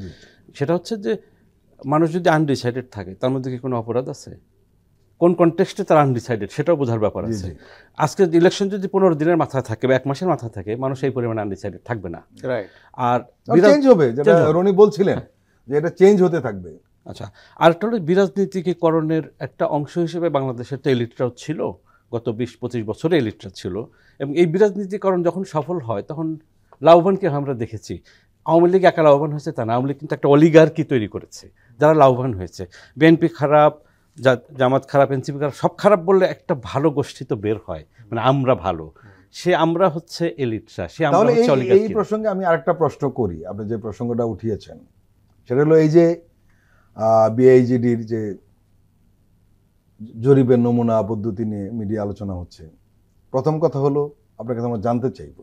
সেটা হচ্ছে যে মানুষ যদি আনডিসাইডেড থাকে তার মধ্যে কি কোনো অপরাধ আছে? কোন কনটেক্সটে তারা আনডিসাইডেড সেটাও বোঝার ব্যাপার আছে। আজকে ইলেকশন যদি 15 দিনের মাথায় থাকে বা 1 মাসের মাথায় থাকে, মানুষ এই পরিমাণে আনডিসাইডেড থাকবে না। আর চেঞ্জ হবে, যেটা রনি বলছিলেন যে এটা চেঞ্জ হতে থাকবে। আচ্ছা, আর একটা হলো বিরাজনীতিকরণের একটা অংশ হিসেবে বাংলাদেশের তো এলিটরাও ছিল, গত 20-25 বছরে এলিটরা ছিল, এবং এই বিরাজনীতিকরণ যখন সফল হয় তখন লাভবানকে আমরা দেখেছি। আওয়ামী লীগ একা লাভবান হয়েছে তা না, আওয়ামী লীগ কিন্তু একটা অলিগার্কি তৈরি করেছে যারা লাভবান হয়েছে। বিএনপি খারাপ, জামাত খারাপ, এনসিপি খারাপ, সব খারাপ বললে একটা ভালো গোষ্ঠী তো বের হয়, মানে আমরা ভালো, সে আমরা হচ্ছে এলিটরা, সে আমরা হচ্ছে অলিগার্কি। এই প্রসঙ্গে আমি আরেকটা প্রশ্ন করি, আপনি যে প্রসঙ্গটা উঠিয়েছেন সেটা হলো এই যে বিআইজিডির যে জরিপের নমুনা পদ্ধতি নিয়ে মিডিয়া আলোচনা হচ্ছে। প্রথম কথা হলো আপনার কাছে আমরা জানতে চাইব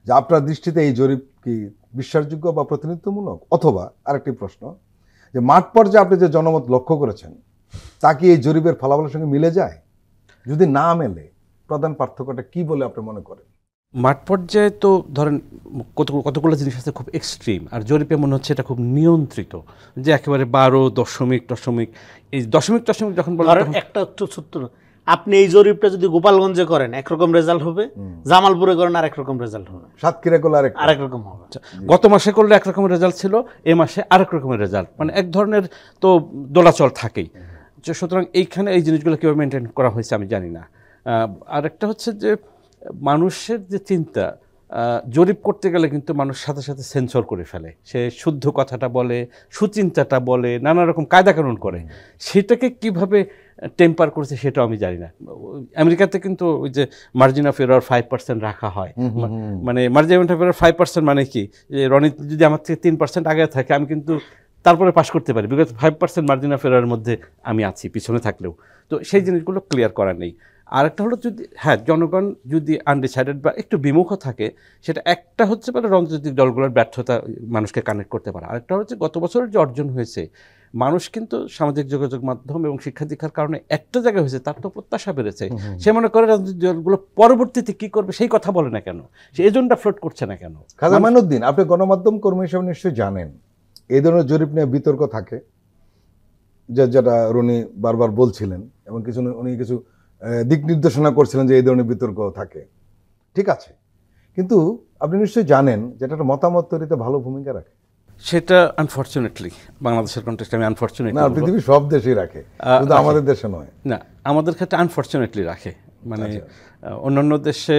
যে আপনার দৃষ্টিতে এই জরিপ কি বিশ্বাসযোগ্য বা প্রতিনিধিত্বমূলক, অথবা আরেকটি প্রশ্ন যে মাঠ পর্যায়ে আপনি যে জনমত লক্ষ্য করেছেন তা কি এই জরিপের ফলাফলের সঙ্গে মিলে যায়? যদি না মেলে প্রধান পার্থক্যটা কি বলে আপনি মনে করেন? মাঠ পর্যায়ে তো ধরেন কতগুলো জিনিস আছে খুব এক্সট্রিম, আর জরিপে মনে হচ্ছে এটা খুব নিয়ন্ত্রিত, যে একেবারে 12 এই দশমিক যখন বলেন একটা ছোট্ট, আপনি এই জরিপটা যদি গোপালগঞ্জে করেন একরকম রেজাল্ট হবে, জামালপুরে করেন আরেক রকম রেজাল্ট হবে, সাতক্ষীরা করলে আরেক রকম হবে। গত মাসে করলে একরকমের রেজাল্ট ছিল, এ মাসে আরেক রকমের রেজাল্ট, মানে এক ধরনের তো দোলাচল থাকেই। সুতরাং এইখানে এই জিনিসগুলো কীভাবে মেনটেন করা হয়েছে আমি জানি না। আরেকটা হচ্ছে যে মানুষের যে চিন্তা, জরিপ করতে গেলে কিন্তু মানুষ সাথে সাথে সেন্সর করে ফেলে, সে শুদ্ধ কথাটা বলে, সুচিন্তাটা বলে, নানা রকম কায়দা কানুন করে। সেটাকে কিভাবে টেম্পার করেছে সেটাও আমি জানি না। আমেরিকাতে কিন্তু ওই যে মার্জিন অফ এরর 5% রাখা হয়, মানে মার্জিন অফ এরর 5% মানে কি, যে রনিত যদি আমার থেকে 3% আগে থাকে আমি কিন্তু তারপরে পাস করতে পারি, বিকজ 5% মার্জিন অফ এররের মধ্যে আমি আছি পিছনে থাকলেও। তো সেই জিনিসগুলো ক্লিয়ার করা নেই। আরেকটা হলো যদি জনগণ যদি আনডিসাইডেড বা একটু বিমুখ থাকে, সেটা একটা হচ্ছে পারে রাজনৈতিক দলগুলোর ব্যর্থতা মানুষকে কানেক্ট করতে পারে। আরেকটা হচ্ছে গত বছরের যে অর্জন হয়েছে, মানুষ কিন্তু সামাজিক যোগাযোগ মাধ্যম এবং শিক্ষা দীক্ষার কারণে একটা জায়গায় হয়েছে, তার তো প্রত্যাশা বেড়েছে। সে মনে করে রাজনৈতিক দলগুলো পরবর্তীতে কি করবে সেই কথা বলে না কেন, সে এজেন্ডা ফ্লোট করছে না কেন। খাজা মাইনুদ্দিন, আপনি গণমাধ্যম কর্মী হিসেবে নিশ্চয়ই জানেন এই ধরনের জরিপ নিয়ে বিতর্ক থাকে, যেটা রনি বারবার বলছিলেন, এবং উনি কিছু দিক নির্দেশনা করছিলেন যে এই ধরনের বিতর্ক থাকে, ঠিক আছে। কিন্তু আপনি নিশ্চয়ই জানেন যেটা একটা মতামত তৈরিতে ভালো ভূমিকা রাখে। সেটা আনফর্চুনেটলি বাংলাদেশের কন্টেক্সটে আমি আনফর্চুনেটলি না, পৃথিবীর সব দেশেই রাখে, শুধু আমাদের দেশে নয়। না, আমাদের ক্ষেত্রে আনফর্চুনেটলি রাখে, মানে অন্যান্য দেশে,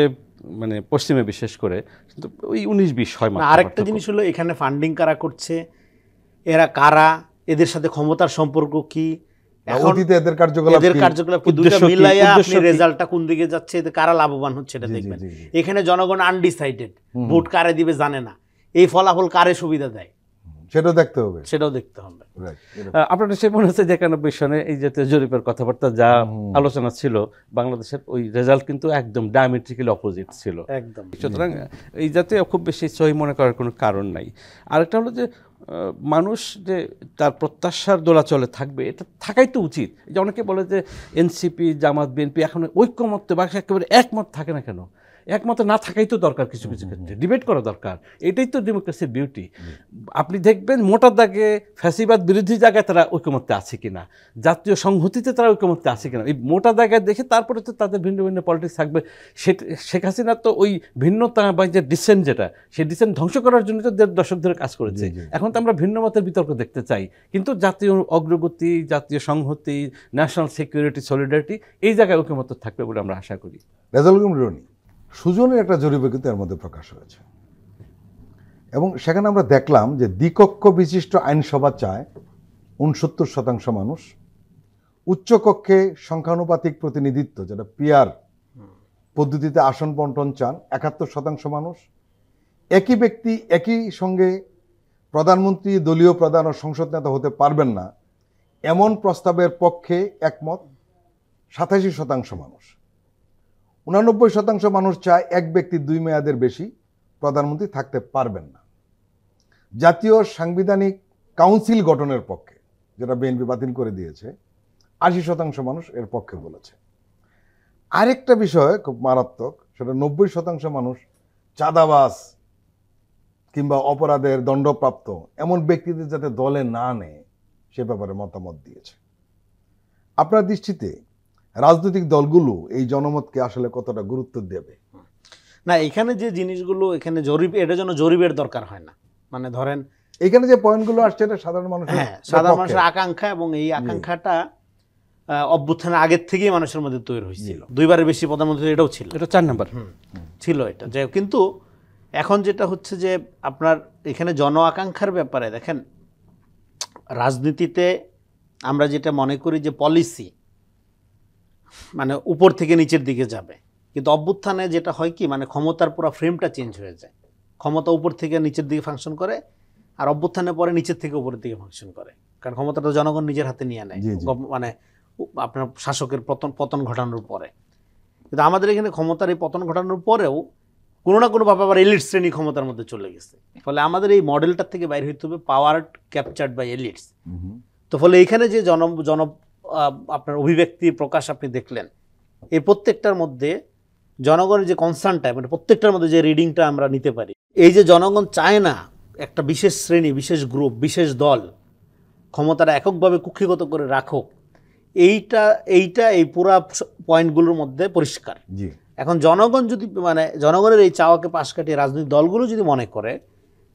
মানে পশ্চিমে বিশেষ করে, কিন্তু ওই 19-20 হয়। আরেকটা জিনিস হলো এখানে ফান্ডিং কারা করছে, এরা কারা, এদের সাথে ক্ষমতার সম্পর্ক কি, অতীতে এদের কার্যকলাপ কি, দুটো মিলাইয়া আপনি রেজাল্টটা কোন দিকে যাচ্ছে, এতে কারা লাভবান হচ্ছে এটা দেখবেন। এখানে জনগণ আনডিসাইডেড, ভোট কারে দিবে জানে না, এই ফলাফল কারে সুবিধা দেয় সেটাও দেখতে হবে। আপনার সে মনে হচ্ছে যে 91 সনে এই জাতীয় জরিপের কথাবার্তা যা আলোচনা ছিল, বাংলাদেশের ওই রেজাল্ট কিন্তু একদম ডায়ামেট্রিক্যালি অপোজিট ছিল একদম। সুতরাং এই জাতীয় খুব বেশি সহি মনে করার কোনো কারণ নাই। আরেকটা হলো যে মানুষ যে তার প্রত্যাশার দোলাচলে থাকবে, এটা থাকাই তো উচিত। যে অনেকে বলে যে এনসিপি, জামাত, বিএনপি এখন ঐক্যমত্য বা একেবারে একমত থাকে না কেন? একমত না থাকাই তো দরকার, কিছু কিছু ক্ষেত্রে ডিবেট করা দরকার। এটাই তো ডেমোক্রেসির বিউটি। আপনি দেখবেন মোটা দাগে ফ্যাসিবাদ বিরোধী জায়গায় তারা ঐক্যমত্যে আছে কিনা, জাতীয় সংহতিতে তারা ঐক্যমত্যে আছে কিনা, এই মোটা জায়গায় দেখে তারপরে তো তাদের ভিন্ন ভিন্ন পলিটিক্স থাকবে। শেখ হাসিনা তো ওই ভিন্নতা বা যে ডিসেন্ট, যেটা সেই ডিসেন্ট ধ্বংস করার জন্য তো 1.5 দশক ধরে কাজ করেছে। এখন তো আমরা ভিন্ন মতের বিতর্ক দেখতে চাই, কিন্তু জাতীয় অগ্রগতি, জাতীয় সংহতি, ন্যাশনাল সিকিউরিটি, সলিডারিটি, এই জায়গায় ঐক্যমত্য থাকবে বলে আমরা আশা করি। রনি, সুজনের একটা জরিপে কিন্তু এর মধ্যে প্রকাশ হয়েছে, এবং সেখানে আমরা দেখলাম যে দ্বিকক্ষ বিশিষ্ট আইনসভা চায় 69% মানুষ, উচ্চকক্ষে সংখ্যানুপাতিক প্রতিনিধিত্ব যেটা পিআর পদ্ধতিতে আসন বন্টন চান 71% মানুষ, একই ব্যক্তি একই সঙ্গে প্রধানমন্ত্রী, দলীয় প্রধান ও সংসদ নেতা হতে পারবেন না এমন প্রস্তাবের পক্ষে একমত 87% মানুষ, 89% মানুষ চায় এক ব্যক্তি 2 মেয়াদের বেশি প্রধানমন্ত্রী থাকতে পারবেন না। জাতীয় সাংবিধানিক কাউন্সিল গঠনের পক্ষে, যেটা বিএনপি বাতিল করে দিয়েছে, 80% মানুষ এর পক্ষে বলেছে। আরেকটা বিষয় খুব মারাত্মক, সেটা 90% মানুষ চাঁদাবাজ কিংবা অপরাধের দণ্ডপ্রাপ্ত এমন ব্যক্তিদের যাতে দলে না নেয় সে ব্যাপারে মতামত দিয়েছে। আপনার দৃষ্টিতে রাজনৈতিক দলগুলো এই জনমতকে আসলে কতটা গুরুত্ব দেবে? না, এখানে যে জিনিসগুলো, এখানে জরিপ, এটার জন্য জরিপের দরকার হয় না। মানে ধরেন এখানে যে পয়েন্টগুলো আসছে এটা সাধারণ মানুষের আকাঙ্ক্ষা, এবং এই আকাঙ্ক্ষাটা অভ্যুত্থানের আগের থেকেই মানুষের মধ্যে তৈরি হয়েছিল। 2বারের বেশি প্রধানমন্ত্রী এটাও ছিল, এটা 4 নম্বর ছিল এটা। যাই হোক, কিন্তু এখন যেটা হচ্ছে যে আপনার এখানে জন আকাঙ্ক্ষার ব্যাপারে দেখেন, রাজনীতিতে আমরা যেটা মনে করি যে পলিসি মানে উপর থেকে নিচের দিকে যাবে, কিন্তু অভ্যুত্থানে যেটা হয় কি, মানে ক্ষমতার পুরো ফ্রেমটা চেঞ্জ হয়ে যায়। ক্ষমতা উপর থেকে নিচের দিকে ফাংশন করে, আর অভ্যুত্থানের পরে নিচের থেকে উপরের দিকে ফাংশন করে, কারণ ক্ষমতাটা জনগণ নিজের হাতে নিয়ে নেয়, মানে আপনার শাসকের পতন ঘটানোর পরে। কিন্তু আমাদের এখানে ক্ষমতার এই পতন ঘটানোর পরেও কোনো না কোনোভাবে আবার এলিট শ্রেণী ক্ষমতার মধ্যে চলে গেছে। ফলে আমাদের এই মডেলটার থেকে বাইরে হইতে হবে পাওয়ার ক্যাপচার্ড বাই এলিটস। তো ফলে এখানে যে আপনার অভিব্যক্তির প্রকাশ আপনি দেখলেন, এই প্রত্যেকটার মধ্যে জনগণের যে কনসার্নটা, মানে প্রত্যেকটার মধ্যে যে রিডিংটা আমরা নিতে পারি, এই যে জনগণ চায় না একটা বিশেষ শ্রেণী, বিশেষ গ্রুপ, বিশেষ দল ক্ষমতাটা এককভাবে কুক্ষিগত করে রাখুক, এই পুরা পয়েন্টগুলোর মধ্যে পরিষ্কার। এখন জনগণ যদি, মানে জনগণের এই চাওয়াকে পাশ কাটিয়ে রাজনৈতিক দলগুলো যদি মনে করে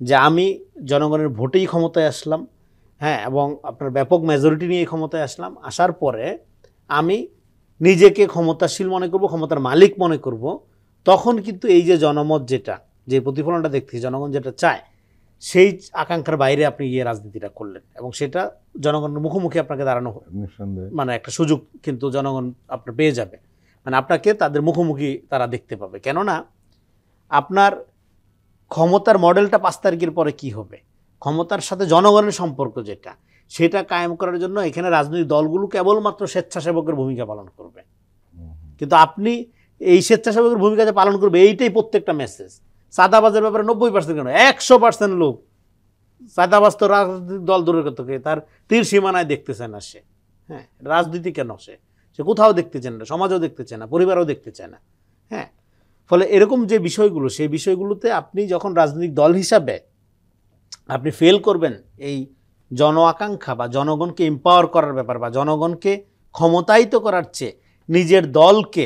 যে আমি জনগণের ভোটেই ক্ষমতায় আসলাম, হ্যাঁ, এবং আপনার ব্যাপক মেজরিটি নিয়ে ক্ষমতায় আসলাম, আসার পরে আমি নিজেকে ক্ষমতাশীল মনে করব, ক্ষমতার মালিক মনে করব, তখন কিন্তু এই যে জনমত যেটা যে প্রতিফলনটা দেখতেছি, জনগণ যেটা চায় সেই আকাঙ্ক্ষার বাইরে আপনি গিয়ে রাজনীতিটা করলেন, এবং সেটা জনগণের মুখোমুখি আপনাকে দাঁড়ানো নিঃসন্দেহে মানে একটা সুযোগ কিন্তু জনগণ আপনার পেয়ে যাবে, মানে আপনাকে তাদের মুখোমুখি তারা দেখতে পাবে। কেননা আপনার ক্ষমতার মডেলটা 5 তারিখের পরে কি হবে, ক্ষমতার সাথে জনগণের সম্পর্ক যেটা, সেটা কায়েম করার জন্য এখানে রাজনৈতিক দলগুলো কেবলমাত্র স্বেচ্ছাসেবকের ভূমিকা পালন করবে। কিন্তু আপনি এই স্বেচ্ছাসেবকের ভূমিকা যে পালন করবে এইটাই প্রত্যেকটা মেসেজ। চাঁদাবাজের ব্যাপারে 90% কেন 100% লোক চাঁদাবাজ তো রাজনৈতিক দল দূরের কথা, তার তীর সীমানায় দেখতেছে না সে। হ্যাঁ, রাজনীতি কেন সে কোথাও দেখতে চায় না, সমাজও দেখতে চায় না, পরিবারও দেখতে চায় না। হ্যাঁ, ফলে এরকম যে বিষয়গুলো, সেই বিষয়গুলোতে আপনি যখন রাজনৈতিক দল হিসাবে আপনি ফেল করবেন এই জন আকাঙ্ক্ষা বা জনগণকে এম্পাওয়ার করার ব্যাপার বা জনগণকে ক্ষমতায়িত করার চেয়ে নিজের দলকে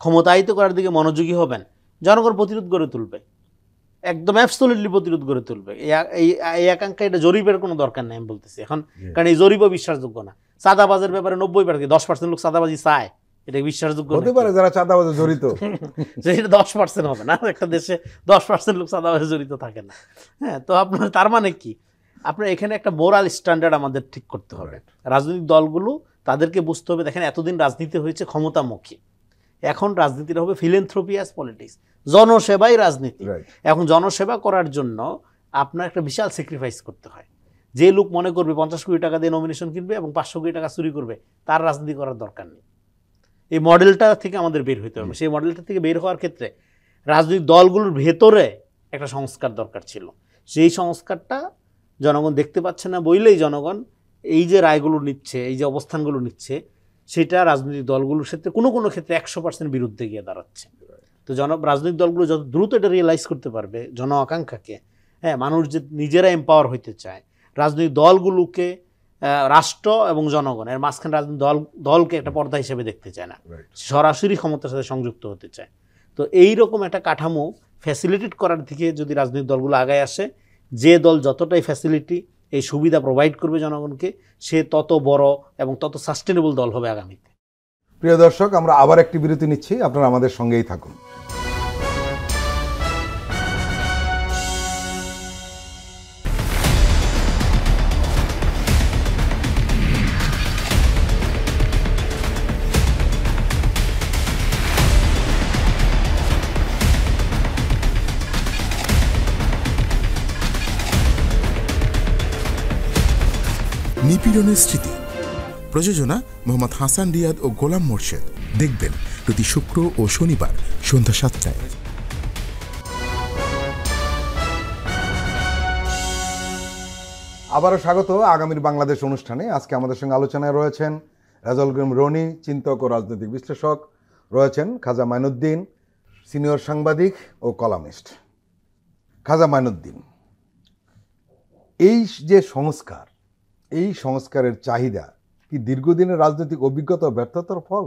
ক্ষমতায়িত করার দিকে মনোযোগী হবেন, জনগণ প্রতিরোধ গড়ে তুলবে, একদম অ্যাবসলিউটলি প্রতিরোধ গড়ে তুলবে। এই আকাঙ্ক্ষা, এটা জরিপের কোনো দরকার নেই আমি বলতেছি এখন, কারণ এই জরিপও বিশ্বাসযোগ্য না। চাঁদাবাজের ব্যাপারে 90%, 10% লোক চাঁদাবাজি চায়, এটা বিশ্বাসযোগ্য হতে পারে যারা চাঁদাবাজে জড়িত, সেটা 10% হবে না, একটা দেশে 10% লোক চাঁদাবাজে জড়িত থাকে না। হ্যাঁ, তো আপনার তার মানে কি, আপনার এখানে একটা মোরাল স্ট্যান্ডার্ড আমাদের ঠিক করতে হবে। রাজনৈতিক দলগুলো তাদেরকে বুঝতে হবে, দেখেন এতদিন রাজনীতি হয়েছে ক্ষমতামুখী, এখন রাজনীতিটা হবে ফিলেন্থ্রপি অ্যাজ পলিটিক্স, জনসেবাই রাজনীতি। এখন জনসেবা করার জন্য আপনার একটা বিশাল স্যাক্রিফাইস করতে হয়। যে লোক মনে করবে 50 কোটি টাকা দিয়ে নমিনেশন কিনবে এবং 500 কোটি টাকা চুরি করবে, তার রাজনীতি করার দরকার নেই। এই মডেলটা থেকে আমাদের বের হইতে হবে। সেই মডেলটা থেকে বের হওয়ার ক্ষেত্রে রাজনৈতিক দলগুলোর ভেতরে একটা সংস্কার দরকার ছিল। সেই সংস্কারটা জনগণ দেখতে পাচ্ছে না বইলেই জনগণ এই যে রায়গুলো নিচ্ছে, এই যে অবস্থানগুলো নিচ্ছে, সেটা রাজনৈতিক দলগুলোর ক্ষেত্রে কোনো কোনো ক্ষেত্রে 100% বিরুদ্ধে গিয়ে দাঁড়াচ্ছে। তো রাজনৈতিক দলগুলো যত দ্রুত এটা রিয়েলাইজ করতে পারবে জন আকাঙ্ক্ষাকে, হ্যাঁ, মানুষ যে নিজেরা এম্পাওয়ার হইতে চায়, রাজনৈতিক দলগুলোকে রাষ্ট্র এবং জনগণের মাঝখানে রাজনৈতিক দলকে একটা পর্দা হিসেবে দেখতে চায় না, সরাসরি ক্ষমতার সাথে সংযুক্ত হতে চায়। তো এইরকম একটা কাঠামো ফ্যাসিলিটেট করার দিকে যদি রাজনৈতিক দলগুলো আগায় আসে, যে দল যতটাই ফ্যাসিলিটি এই সুবিধা প্রোভাইড করবে জনগণকে, সে তত বড় এবং তত সাস্টেনেবল দল হবে আগামীতে। প্রিয় দর্শক, আমরা আবার একটি বিরতি নিচ্ছি, আপনারা আমাদের সঙ্গেই থাকুন। নিপীড়নের স্মৃতি, প্রযোজনা মোহাম্মদ হাসান রিয়াদ ও গোলাম মোর্শেদ। দেখবেন প্রতি শুক্র ও শনিবার সন্ধ্যা 7টায়। আবারও স্বাগত আগামীর বাংলাদেশ অনুষ্ঠানে। আজকে আমাদের সঙ্গে আলোচনায় রয়েছেন রেজাউল করিম রনি, চিন্তক ও রাজনৈতিক বিশ্লেষক, রয়েছেন খাজা মাইনুদ্দিন, সিনিয়র সাংবাদিক ও কলামিস্ট। খাজা মাইনুদ্দিন, এই যে সংস্কার, এই সংস্কারের চাহিদা কি দীর্ঘদিনের রাজনৈতিক অভিজ্ঞতা ও ব্যর্থতার ফল,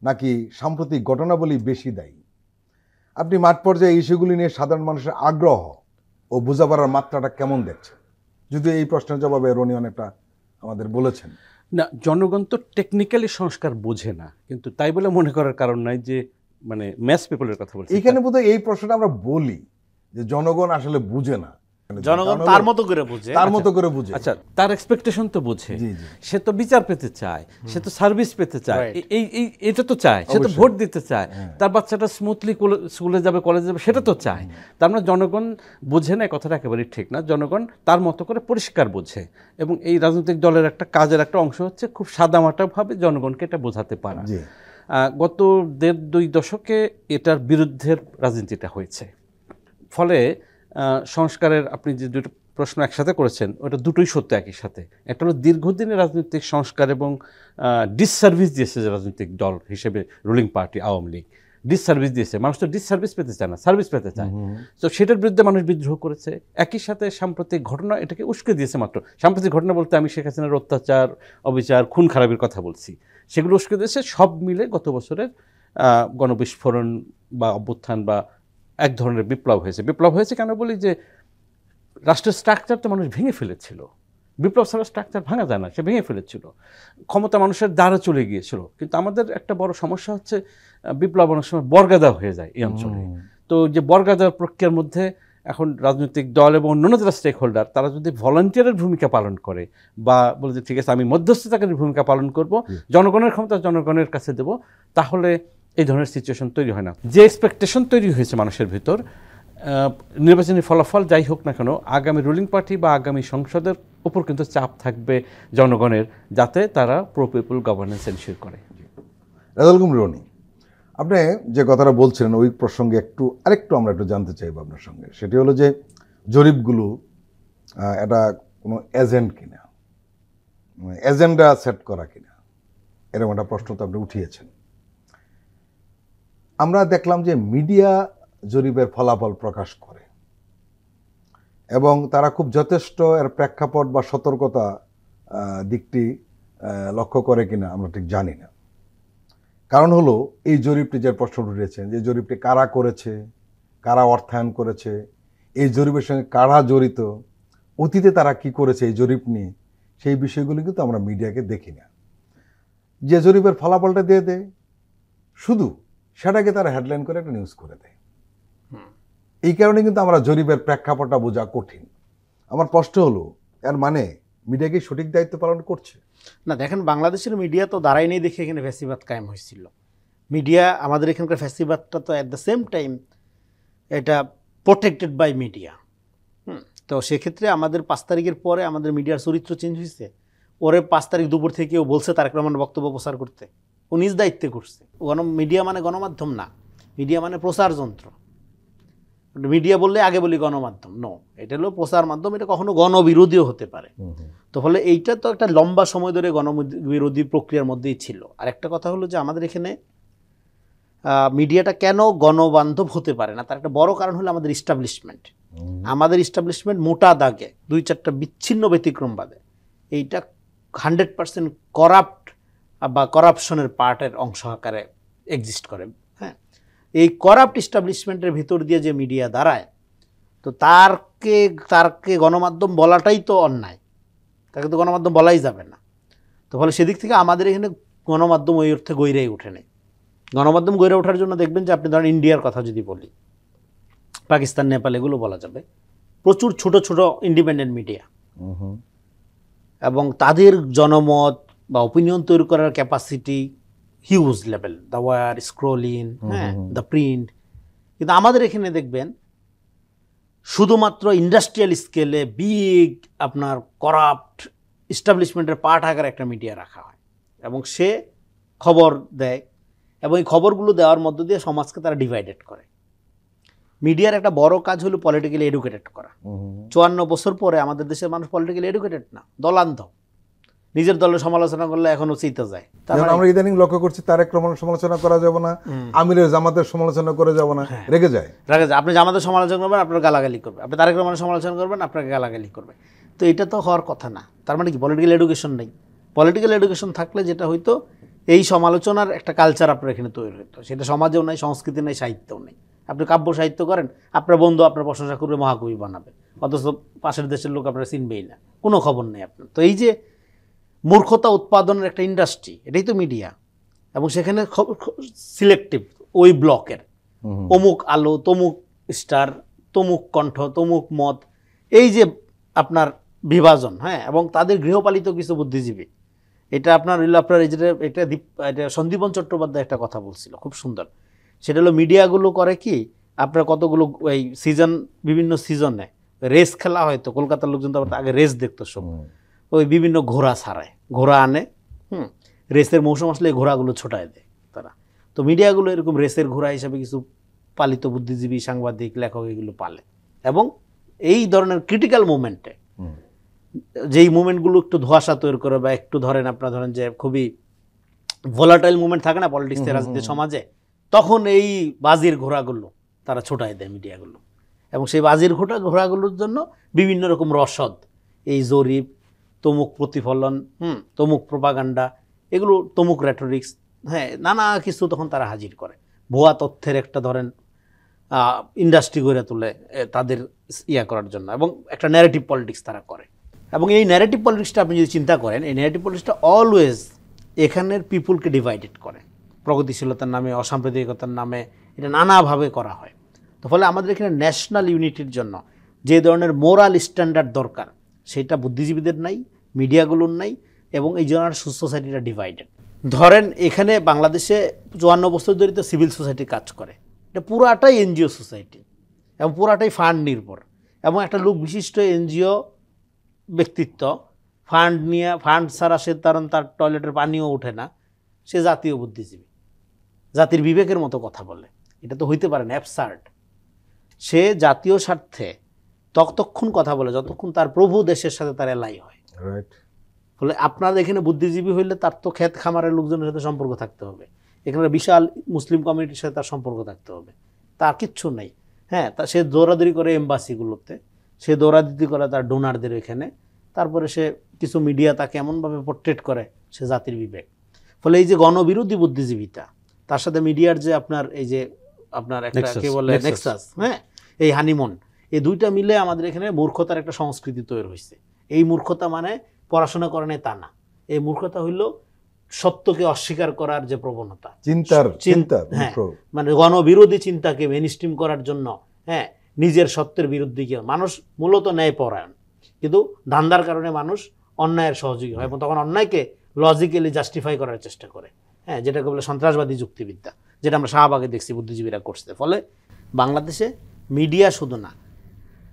নাকি সাম্প্রতিক ঘটনাবলী বেশি দায়ী? আপনি মাঠ পর্যায়ে ইস্যুগুলি নিয়ে সাধারণ মানুষের আগ্রহ ও বোঝাপড়ার মাত্রাটা কেমন দেখছেন? যদি এই প্রশ্নের জবাবে রনি অনেকটা আমাদের বলেছেন। না, জনগণ তো টেকনিক্যালি সংস্কার বোঝে না, কিন্তু তাই বলে মনে করার কারণ নাই যে মানে ম্যাস পিপলের কথা বলছি। এইখানে বোধহয় এই প্রশ্নটা আমরা বলি যে জনগণ আসলে বুঝে না, জনগণ তার মতো করে বুঝে, তার মতো করে বুঝে। আচ্ছা, তার এক্সপেকটেশন তো বুঝে, সে তো বিচার পেতে চায়, সে তো সার্ভিস পেতে চায়, এটা তো চায়, সে তো ভোট দিতে চায়, তার বাচ্চাটা স্মুথলি স্কুলে যাবে, কলেজে যাবে, সেটা তো চায়। তার মানে জনগণ বুঝে না, কথাটা একেবারেই ঠিক না। জনগণ তার মতো করে পরিষ্কার বোঝে, এবং এই রাজনৈতিক দলের একটা কাজের একটা অংশ হচ্ছে খুব সাদামাটাভাবে জনগণকে এটা বোঝাতে পারা। গত 1.5-2 দশকে এটার বিরুদ্ধের রাজনীতিটা হয়েছে। ফলে সংস্কারের আপনি যে দুটো প্রশ্ন একসাথে করেছেন, ওটা দুটোই সত্য একই সাথে। একটা হলো দীর্ঘদিনের রাজনৈতিক সংস্কার এবং ডিসসার্ভিস দিয়েছে যে রাজনৈতিক দল হিসেবে রুলিং পার্টি আওয়ামী লীগ ডিসসার্ভিস দিয়েছে। মানুষ তো ডিসসার্ভিস পেতে চায় না, সার্ভিস পেতে চায়। তো সেটার বিরুদ্ধে মানুষ বিদ্রোহ করেছে। একই সাথে সাম্প্রতিক ঘটনা এটাকে উস্কে দিয়েছে। মাত্র সাম্প্রতিক ঘটনা বলতে আমি শেখ হাসিনার অত্যাচার, অবিচার, খুন খারাপির কথা বলছি, সেগুলো উস্কে দিয়েছে। সব মিলে গত বছরের গণবিস্ফোরণ বা অভ্যুত্থান বা এক ধরনের বিপ্লব হয়েছে। বিপ্লব হয়েছে কেন বলি, যে রাষ্ট্রের স্ট্রাকচার তো মানুষ ভেঙে ফেলেছিল। বিপ্লব ছাড়া স্ট্রাকচার ভাঙা যায় না, সে ভেঙে ফেলেছিল। ক্ষমতা মানুষের দ্বারা চলে গিয়েছিল। কিন্তু আমাদের একটা বড় সমস্যা হচ্ছে বিপ্লব অনেক সময় বর্গাদা হয়ে যায় এই অঞ্চলে। তো যে বর্গা দেওয়ার প্রক্রিয়ার মধ্যে এখন রাজনৈতিক দল এবং অন্যান্য যারা স্টেক হোল্ডার তারা যদি ভলান্টিয়ারের ভূমিকা পালন করে বা বলে যে ঠিক আছে আমি মধ্যস্থতাকারীর ভূমিকা পালন করব, জনগণের ক্ষমতা জনগণের কাছে দেব, তাহলে এই ধরনের সিচুয়েশন তৈরি হয় না। যে এক্সপেকটেশন তৈরি হয়েছে মানুষের ভিতর, নির্বাচনী ফলাফল যাই হোক না কেন আগামী রুলিং পার্টি বা আগামী সংসদের উপর কিন্তু চাপ থাকবে জনগণের, যাতে তারা প্রো পিপল গভর্নেন্স এনশিওর করে। রেজাউল করিম রনি, আপনি যে কথাটা বলছিলেন ওই প্রসঙ্গে আরেকটু আমরা একটু জানতে চাইবো আপনার সঙ্গে। সেটি হলো যে জরিপগুলো এটা কোনো এজেন্ট কিনা, এজেন্ডা সেট করা কিনা, এরকম একটা প্রশ্ন তো আপনি উঠিয়েছেন। আমরা দেখলাম যে মিডিয়া জরিপের ফলাফল প্রকাশ করে এবং তারা খুব যথেষ্ট এর প্রেক্ষাপট বা সতর্কতা দিকটি লক্ষ্য করে কিনা আমরা ঠিক জানি না। কারণ হলো এই জরিপটি যে প্রশ্ন উঠেছেন, যে জরিপটি কারা করেছে, কারা অর্থায়ন করেছে, এই জরিপের সঙ্গে কারা জড়িত, অতীতে তারা কি করেছে এই জরিপ নিয়ে, সেই বিষয়গুলো কিন্তু আমরা মিডিয়াকে দেখি না। যে জরিপের ফলাফলটা দিয়ে দেয় শুধু সেটাকে তারা হেডলাইন করে একটা নিউজ করে দেয়। এই কারণে কিন্তু আমরা জরিপের প্রেক্ষাপটটা বোঝা কঠিন। আমার প্রশ্ন হলো এর মানে মিডিয়া কি সঠিক দায়িত্ব পালন করছে? না, দেখেন বাংলাদেশের মিডিয়া তো দাঁড়াই নেই দেখে এখানে ফ্যাসিবাদ কায়েম হয়েছিল। মিডিয়া আমাদের এখানকার ফ্যাসিবাদটা তো অ্যাট দ্য সেম টাইম এটা প্রোটেক্টেড বাই মিডিয়া। তো সেক্ষেত্রে আমাদের 5 তারিখের পরে আমাদের মিডিয়ার চরিত্র চেঞ্জ হয়েছে। ওরে 5 তারিখ দুপুর থেকে ও বলছে তারেক রহমানের বক্তব্য প্রচার করতে, ও নিজ দায়িত্বে করছে। মিডিয়া মানে গণমাধ্যম না, মিডিয়া মানে প্রচার যন্ত্র। মিডিয়া বললে আগে বলি গণমাধ্যম, নো, এটা হলো প্রচার মাধ্যম, এটা কখনো গণবিরোধীও হতে পারে। তো ফলে এইটা তো একটা লম্বা সময় ধরে গণবিরোধী প্রক্রিয়ার মধ্যেই ছিল। আর একটা কথা হলো যে আমাদের এখানে মিডিয়াটা কেন গণবান্ধব হতে পারে না, তার একটা বড় কারণ হলো আমাদের ইস্টাবলিশমেন্ট। আমাদের ইস্টাবলিশমেন্ট মোটা দাগে 2-4টা বিচ্ছিন্ন ব্যতিক্রম বাদে এইটা 100% করাপ্ট বা করাপশনের পার্টের অংশ আকারে এক্সিস্ট করে। হ্যাঁ, এই করাপ্ট ইস্টাবলিশমেন্টের ভিতর দিয়ে যে মিডিয়া দাঁড়ায়, তো তারকে গণমাধ্যম বলাটাই তো অন্যায়, তাকে তো গণমাধ্যম বলাই যাবে না। তো ফলে সেদিক থেকে আমাদের এখানে গণমাধ্যম ওই অর্থে গইরেই ওঠে নেই। গণমাধ্যম গড়ে ওঠার জন্য দেখবেন যে আপনি ধরেন ইন্ডিয়ার কথা যদি বলি, পাকিস্তান, নেপাল, এগুলো বলা যাবে, প্রচুর ছোট ছোট ইন্ডিপেন্ডেন্ট মিডিয়া এবং তাদের জনমত বা ওপিনিয়ন তৈরি করার capacity huge level, the Wire, scrolling, হ্যাঁ, দ্য প্রিন্ট। কিন্তু আমাদের এখানে দেখবেন শুধুমাত্র ইন্ডাস্ট্রিয়াল স্কেলে বিগ আপনার করাপ্ট এস্টাবলিশমেন্টের পার্ট আকারে একটা মিডিয়া রাখা হয় এবং সে খবর দেয় এবং এই খবরগুলো দেওয়ার মধ্য দিয়ে সমাজকে তারা ডিভাইডেড করে। মিডিয়ার একটা বড় কাজ হলো পলিটিক্যালি এডুকেটেড করা। 54 বছর পরে আমাদের দেশের মানুষ পলিটিক্যালি এডুকেটেড না, দলান্ধ। নিজের দলের সমালোচনা করলে এখনো চিন্তা যায়। আমরা ইদানিং লক্ষ্য করছি তারেক রহমানের সমালোচনা করা যাবে না, আমিরের জামাতের সমালোচনা করে যাব না, রেগে যায়। আপনি জামাতের সমালোচনা করবেন, আপনার গালাগালি করবে। আপনি তারেক রহমানের সমালোচনা করবেন, আপনাকে গালাগালি করবে। তো এটা তো হওয়ার কথা না। তার মানে কি পলিটিক্যাল এডুকেশন নেই? পলিটিক্যাল এডুকেশন থাকলে যেটা হয়তো এই সমালোচনার একটা কালচার আপনার এখানে তৈরি হতো, সেটা সমাজেও নাই, সংস্কৃতি নাই, সাহিত্যেও নেই। আপনি কাব্য সাহিত্য করেন, আপনার বন্ধু আপনার প্রশংসা করবে, মহাকবি বানাবে, অথচ পাশের দেশের লোক আপনারা চিনবেই না, কোনো খবর নেই আপনার। তো এই যে মূর্খতা উৎপাদনের একটা ইন্ডাস্ট্রি, এটাই তো মিডিয়া। এবং সেখানে সিলেক্টিভ ওই ব্লকের অমুক আলো, তমুক স্টার, তমুক কণ্ঠ, তমুক মত, এই যে আপনার বিভাজন, হ্যাঁ, এবং তাদের গৃহপালিত কিছু বুদ্ধিজীবী। এটা আপনার এই যেটা এটা সন্দীপন চট্টোপাধ্যায় একটা কথা বলছিল খুব সুন্দর। সেটা হলো মিডিয়াগুলো করে কি, আপনার কতগুলো এই সিজন, বিভিন্ন সিজনে রেস খেলা হয়তো, কলকাতার লোকজন তো আগে রেস দেখতো সব, ওই বিভিন্ন ঘোড়া ছাড়ায়, ঘোড়া আনে, রেসের মৌসুম আসলে এই ঘোড়াগুলো ছোটায় দেয় তারা। তো মিডিয়াগুলো এরকম রেসের ঘোড়া হিসাবে কিছু পালিত বুদ্ধিজীবী, সাংবাদিক, লেখক এগুলো পালে। এবং এই ধরনের ক্রিটিক্যাল মুভমেন্টে, যেই মুভমেন্টগুলো একটু ধোঁয়াশা তৈরি করে বা একটু ধরেন যে খুবই ভোলাটাইল মুভমেন্ট থাকে না পলিটিক্সে, রাজনীতি, সমাজে, তখন এই বাজির ঘোড়াগুলো তারা ছোটায় দেয় মিডিয়াগুলো। এবং সেই বাজির ঘোড়াগুলোর জন্য বিভিন্ন রকম রসদ, এই জরিপ, তমুক প্রতিফলন, তমুক প্রোপাগান্ডা, এগুলো তমুক রেটরিক্স, হ্যাঁ, নানা কিছু তখন তারা হাজির করে। ভুয়া তথ্যের একটা ধরেন ইন্ডাস্ট্রি গড়ে তোলে তাদের করার জন্য, এবং একটা ন্যারেটিভ পলিটিক্স তারা করে। এবং এই ন্যারেটিভ পলিটিক্সটা আপনি যদি চিন্তা করেন, এই ন্যারেটিভ পলিটিক্সটা অলওয়েজ এখানের পিপুলকে ডিভাইডেড করে। প্রগতিশীলতার নামে, অসাম্প্রদায়িকতার নামে এটা নানাভাবে করা হয়। তো ফলে আমাদের এখানে ন্যাশনাল ইউনিটির জন্য যে ধরনের মোরাল স্ট্যান্ডার্ড দরকার সেটা বুদ্ধিজীবীদের নাই, মিডিয়াগুলোর নাই, এবং এই জন্য সোসাইটিটা ডিভাইডেড। ধরেন এখানে বাংলাদেশে 54 বছর ধরে তো সিভিল সোসাইটি কাজ করে, এটা পুরাটাই এনজিও সোসাইটি এবং পুরাটাই ফান্ড নির্ভর, এবং একটা লোক বিশিষ্ট এনজিও ব্যক্তিত্ব ফান্ড ছাড়া সে তার টয়লেটের পানিও ওঠে না, সে জাতীয় বুদ্ধিজীবী, জাতির বিবেকের মতো কথা বলে, এটা তো হইতে পারে না, অ্যাবসার্ড। সে জাতীয় স্বার্থে ততক্ষণ কথা বলে যতক্ষণ তার প্রভু দেশের সাথে তার এলাই হয়। ফলে আপনার এখানে বুদ্ধিজীবী হইলে তার তো ক্ষেত খামারের লোকজনের সাথে সম্পর্ক থাকতে হবে, এখানে বিশাল মুসলিম কমিউনিটির সাথে তার সম্পর্ক থাকতে হবে, তার কিচ্ছু নেই। হ্যাঁ, তা সে দৌড়াদৌড়ি করে এম্বাসিগুলোতে, সে দৌড়াদৌড়ি করে তার ডোনারদের এখানে, তারপরে সে কিছু মিডিয়া তাকে এমনভাবে পোর্ট্রেট করে সে জাতির বিবেক। ফলে এই যে গণবিরোধী বুদ্ধিজীবিতা, তার সাথে মিডিয়ার যে আপনার এই যে আপনার একটা কে বলে নেক্সাস, হ্যাঁ, এই হানিমুন, এই দুইটা মিলে আমাদের এখানে মূর্খতার একটা সংস্কৃতি তৈরি হয়েছে। এই মূর্খতা মানে পড়াশোনা করে নাই তা না, এই মূর্খতা হইল সত্যকে অস্বীকার করার যে প্রবণতা, চিন্তা, হ্যাঁ, মানে গণবিরোধী চিন্তাকে মেইনস্ট্রিম করার জন্য, হ্যাঁ, নিজের সত্যের বিরুদ্ধে গিয়ে মানুষ মূলত ন্যায়পরায়ণ, কিন্তু ধান্দার কারণে মানুষ অন্যায়ের সহযোগী হয় এবং তখন অন্যায়কে লজিক্যালি জাস্টিফাই করার চেষ্টা করে, হ্যাঁ, যেটাকে বলে সন্ত্রাসবাদী যুক্তিবিদ্যা, যেটা আমরা শাহবাগে দেখছি বুদ্ধিজীবীরা করছে। ফলে বাংলাদেশে মিডিয়া শুধু না,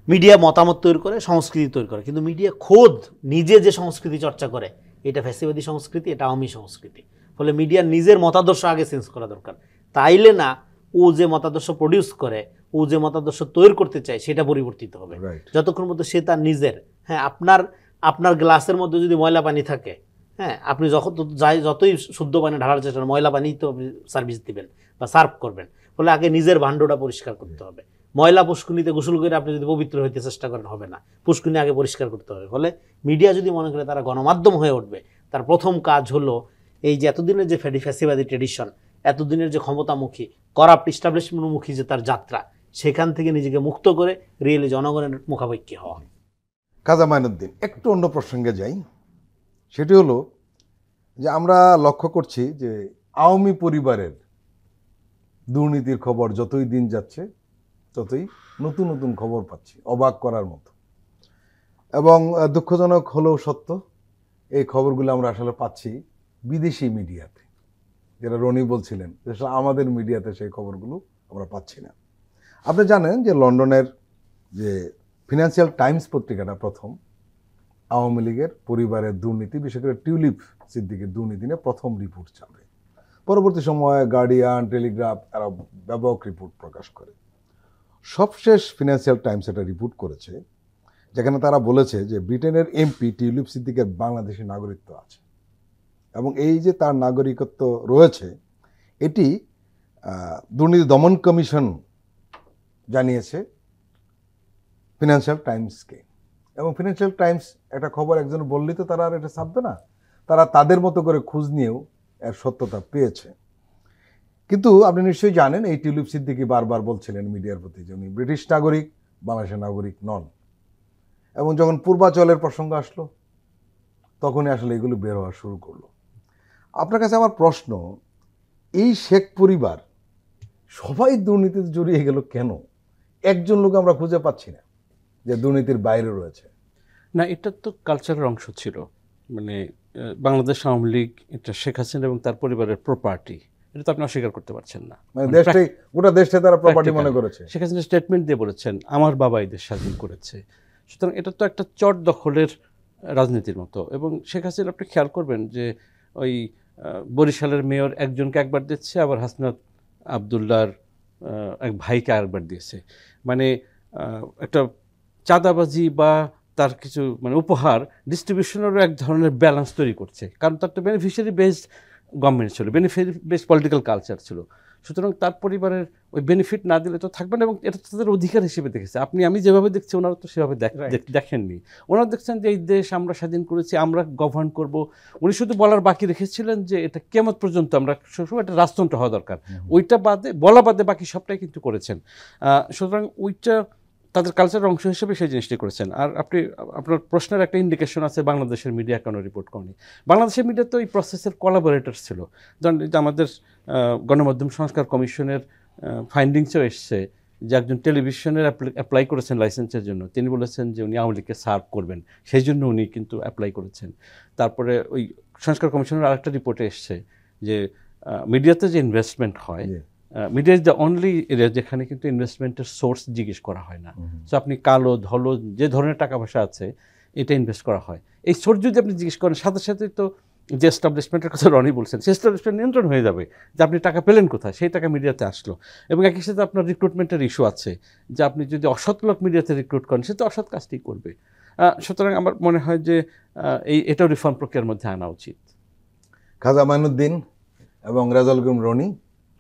মিডিয়া মতামত তৈরি করে, সংস্কৃতি তৈরি করে, কিন্তু মিডিয়া খোদ নিজে যে সংস্কৃতি চর্চা করে এটা ফ্যাসিবাদী সংস্কৃতি, এটা আওয়ামী সংস্কৃতি। ফলে মিডিয়ার নিজের মতাদর্শ আগে চেঞ্জ করা দরকার, তাইলে না ও যে মতাদর্শ প্রডিউস করে, ও যে মতাদর্শ তৈরি করতে চায় সেটা পরিবর্তিত হবে। যতক্ষণ পর্যন্ত সে তার নিজের, হ্যাঁ, আপনার গ্লাসের মধ্যে যদি ময়লা পানি থাকে, হ্যাঁ, আপনি যতই শুদ্ধ পানি ঢালার চেষ্টা করেন, ময়লা পানি তো আপনি সার্ভিস দিবেন বা সার্ভ করবেন। ফলে আগে নিজের ভাণ্ডটা পরিষ্কার করতে হবে। ময়লা পুষ্কুনিতে গোসল করে আপনি যদি পবিত্র হইতে চেষ্টা করেন হবে না, পুষ্কুনি আগে পরিষ্কার করতে হবে। ফলে মিডিয়া যদি মনে করে তারা গণমাধ্যম হয়ে উঠবে, তার প্রথম কাজ হলো এই যে এতদিনের যে ফ্যাসিবাদী ট্রেডিশন, এতদিনের যে ক্ষমতামুখী করাপ্ট ইস্টাবলিশমেন্টমুখী যে তার যাত্রা, সেখান থেকে নিজেকে মুক্ত করে রিয়েলি জনগণের মুখাপেক্ষী হওয়া। খাজা মাইনুদ্দিন, একটু অন্য প্রসঙ্গে যাই, সেটি হলো যে আমরা লক্ষ্য করছি যে আওয়ামী পরিবারের দুর্নীতির খবর যতই দিন যাচ্ছে ততই নতুন নতুন খবর পাচ্ছি, অবাক করার মতো। এবং দুঃখজনক হলেও সত্য, এই খবরগুলো আমরা আসলে পাচ্ছি বিদেশি মিডিয়াতে, যেটা রনি বলছিলেন যে আমাদের মিডিয়াতে সেই খবরগুলো আমরা পাচ্ছি না। আপনি জানেন যে লন্ডনের যে ফিনান্সিয়াল টাইমস পত্রিকাটা প্রথম আওয়ামী লীগের পরিবারের দুর্নীতি, বিশেষ করে টিউলিপ সিদ্দিকের দুর্নীতি নিয়ে প্রথম রিপোর্ট ছাপে। পরবর্তী সময়ে গার্ডিয়ান, টেলিগ্রাফ এরা ব্যাপক রিপোর্ট প্রকাশ করে। সবশেষ ফিনান্সিয়াল টাইমস একটা রিপোর্ট করেছে যেখানে তারা বলেছে যে ব্রিটেনের এমপি টিউলিপ সিদ্দিকের বাংলাদেশি নাগরিকত্ব আছে, এবং এই যে তার নাগরিকত্ব রয়েছে এটি দুর্নীতি দমন কমিশন জানিয়েছে ফিনান্সিয়াল টাইমসকে। এবং ফিনান্সিয়াল টাইমস একটা খবর একজন বললেই তো তারা আর এটা ছাপবে না, তারা তাদের মতো করে খোঁজ নিয়েও এর সত্যতা পেয়েছে। কিন্তু আপনি নিশ্চয়ই জানেন এই টিউলিপ সিদ্দিকী বারবার বলছিলেন মিডিয়ার প্রতি যে উনি ব্রিটিশ নাগরিক, বাংলাদেশের নাগরিক নন। এবং যখন পূর্বাচলের প্রসঙ্গ আসলো তখনই আসলে এগুলো বের হওয়া শুরু করলো। আপনার কাছে আমার প্রশ্ন, এই শেখ পরিবার সবাই দুর্নীতিতে জড়িয়ে গেল কেন? একজন লোক আমরা খুঁজে পাচ্ছি না যে দুর্নীতির বাইরে রয়েছে। না, এটা তো কালচারের অংশ ছিল। মানে বাংলাদেশ আওয়ামী লীগ এটা শেখ হাসিনা এবং তার পরিবারের প্রপার্টি, এটা তো আপনি অস্বীকার করতে পারছেন না। মানে দেশটাই, গোটা দেশটা তারা প্রপার্টি মনে করেছে। শেখ হাসিনা স্টেটমেন্ট দিয়ে বলেছেন আমার বাবা এই দেশ স্বাধীন করেছে। সুতরাং এটা তো একটা চট দখলের রাজনীতির মতো। এবং শেখ হাসিনা আপনি খেয়াল করবেন যে ওই বরিশালের মেয়র একজনকে একবার দিচ্ছে, আবার হাসনাত আবদুল্লাহর এক ভাইকে আরেকবার দিয়েছে। মানে একটা চাঁদাবাজি বা তার কিছু মানে উপহার ডিস্ট্রিবিউশনেরও এক ধরনের ব্যালেন্স তৈরি করছে, কারণ তার তো বেনিফিশিয়ারি বেসড গভর্নমেন্ট ছিল, বেনিফিশিয়ারি বেসড পলিটিক্যাল কালচার ছিল। সুতরাং তার পরিবারের ওই বেনিফিট না দিলে তো থাকবে না, এবং এটা তো তাদের অধিকার হিসেবে দেখেছে। আমি যেভাবে দেখছি ওনারা তো সেভাবে দেখেননি। ওনারা দেখছেন যে এই দেশ আমরা স্বাধীন করেছি, আমরা গভর্ন করব। উনি শুধু বলার বাকি রেখেছিলেন যে এটা কিয়ামত পর্যন্ত আমরা সবসময় একটা রাজতন্ত্র হওয়া দরকার, ওইটা বাদে বলা বাদে বাকি সবটাই কিন্তু করেছেন। সুতরাং ওইটা তাদের কালচারের অংশ হিসেবে সেই জিনিসটি করেছেন। আর আপনার প্রশ্নের একটা ইন্ডিকেশন আছে বাংলাদেশের মিডিয়া কেন রিপোর্ট করেনি। বাংলাদেশের মিডিয়া তো এই প্রসেসের কোলাবোরেটর ছিল। ধরেন আমাদের গণমাধ্যম সংস্কার কমিশনের ফাইন্ডিংসও এসছে যে একজন টেলিভিশনের অ্যাপ্লাই করেছেন লাইসেন্সের জন্য, তিনি বলেছেন যে উনি আওয়ামী লীগকে সার্ভ করবেন, সেই জন্য উনি কিন্তু অ্যাপ্লাই করেছেন। তারপরে ওই সংস্কার কমিশনের আরেকটা রিপোর্টে এসছে যে মিডিয়াতে যে ইনভেস্টমেন্ট হয়, media is the only area যেখানে কিন্তু ইনভেস্টমেন্টের সোর্স জিজ্ঞেস করা হয় না। সো আপনি কালো ধলো যে ধরনের টাকা পয়সা আছে এটা ইনভেস্ট করা হয়, এই সোর্স যদি আপনি জিজ্ঞেস করেন সাথে সাথে তো যে এস্টাবলিশমেন্টের কথা রনি বলছেন, সেই এস্টাবলিশমেন্ট নিয়ন্ত্রণ হয়ে যাবে যে আপনি টাকা পেলেন কোথায়, সেই টাকা মিডিয়াতে আসলো। এবং একই সাথে আপনার রিক্রুটমেন্টের ইস্যু আছে, যে আপনি যদি অসৎ লোক মিডিয়াতে রিক্রুট করেন সে তো অসৎ কাজটি করবে। সুতরাং আমার মনে হয় যে এটাও রিফর্ম প্রক্রিয়ার মধ্যে আনা উচিত। খাজা মাইনুদ্দিন এবং রেজাউল করিম রনি,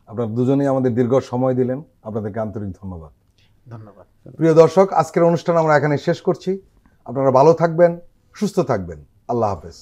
আপনারা দুজনেই আমাদের দীর্ঘ সময় দিলেন, আপনাদেরকে আন্তরিক ধন্যবাদ। ধন্যবাদ। প্রিয় দর্শক, আজকের অনুষ্ঠান আমরা এখানে শেষ করছি। আপনারা ভালো থাকবেন, সুস্থ থাকবেন। আল্লাহ হাফেজ।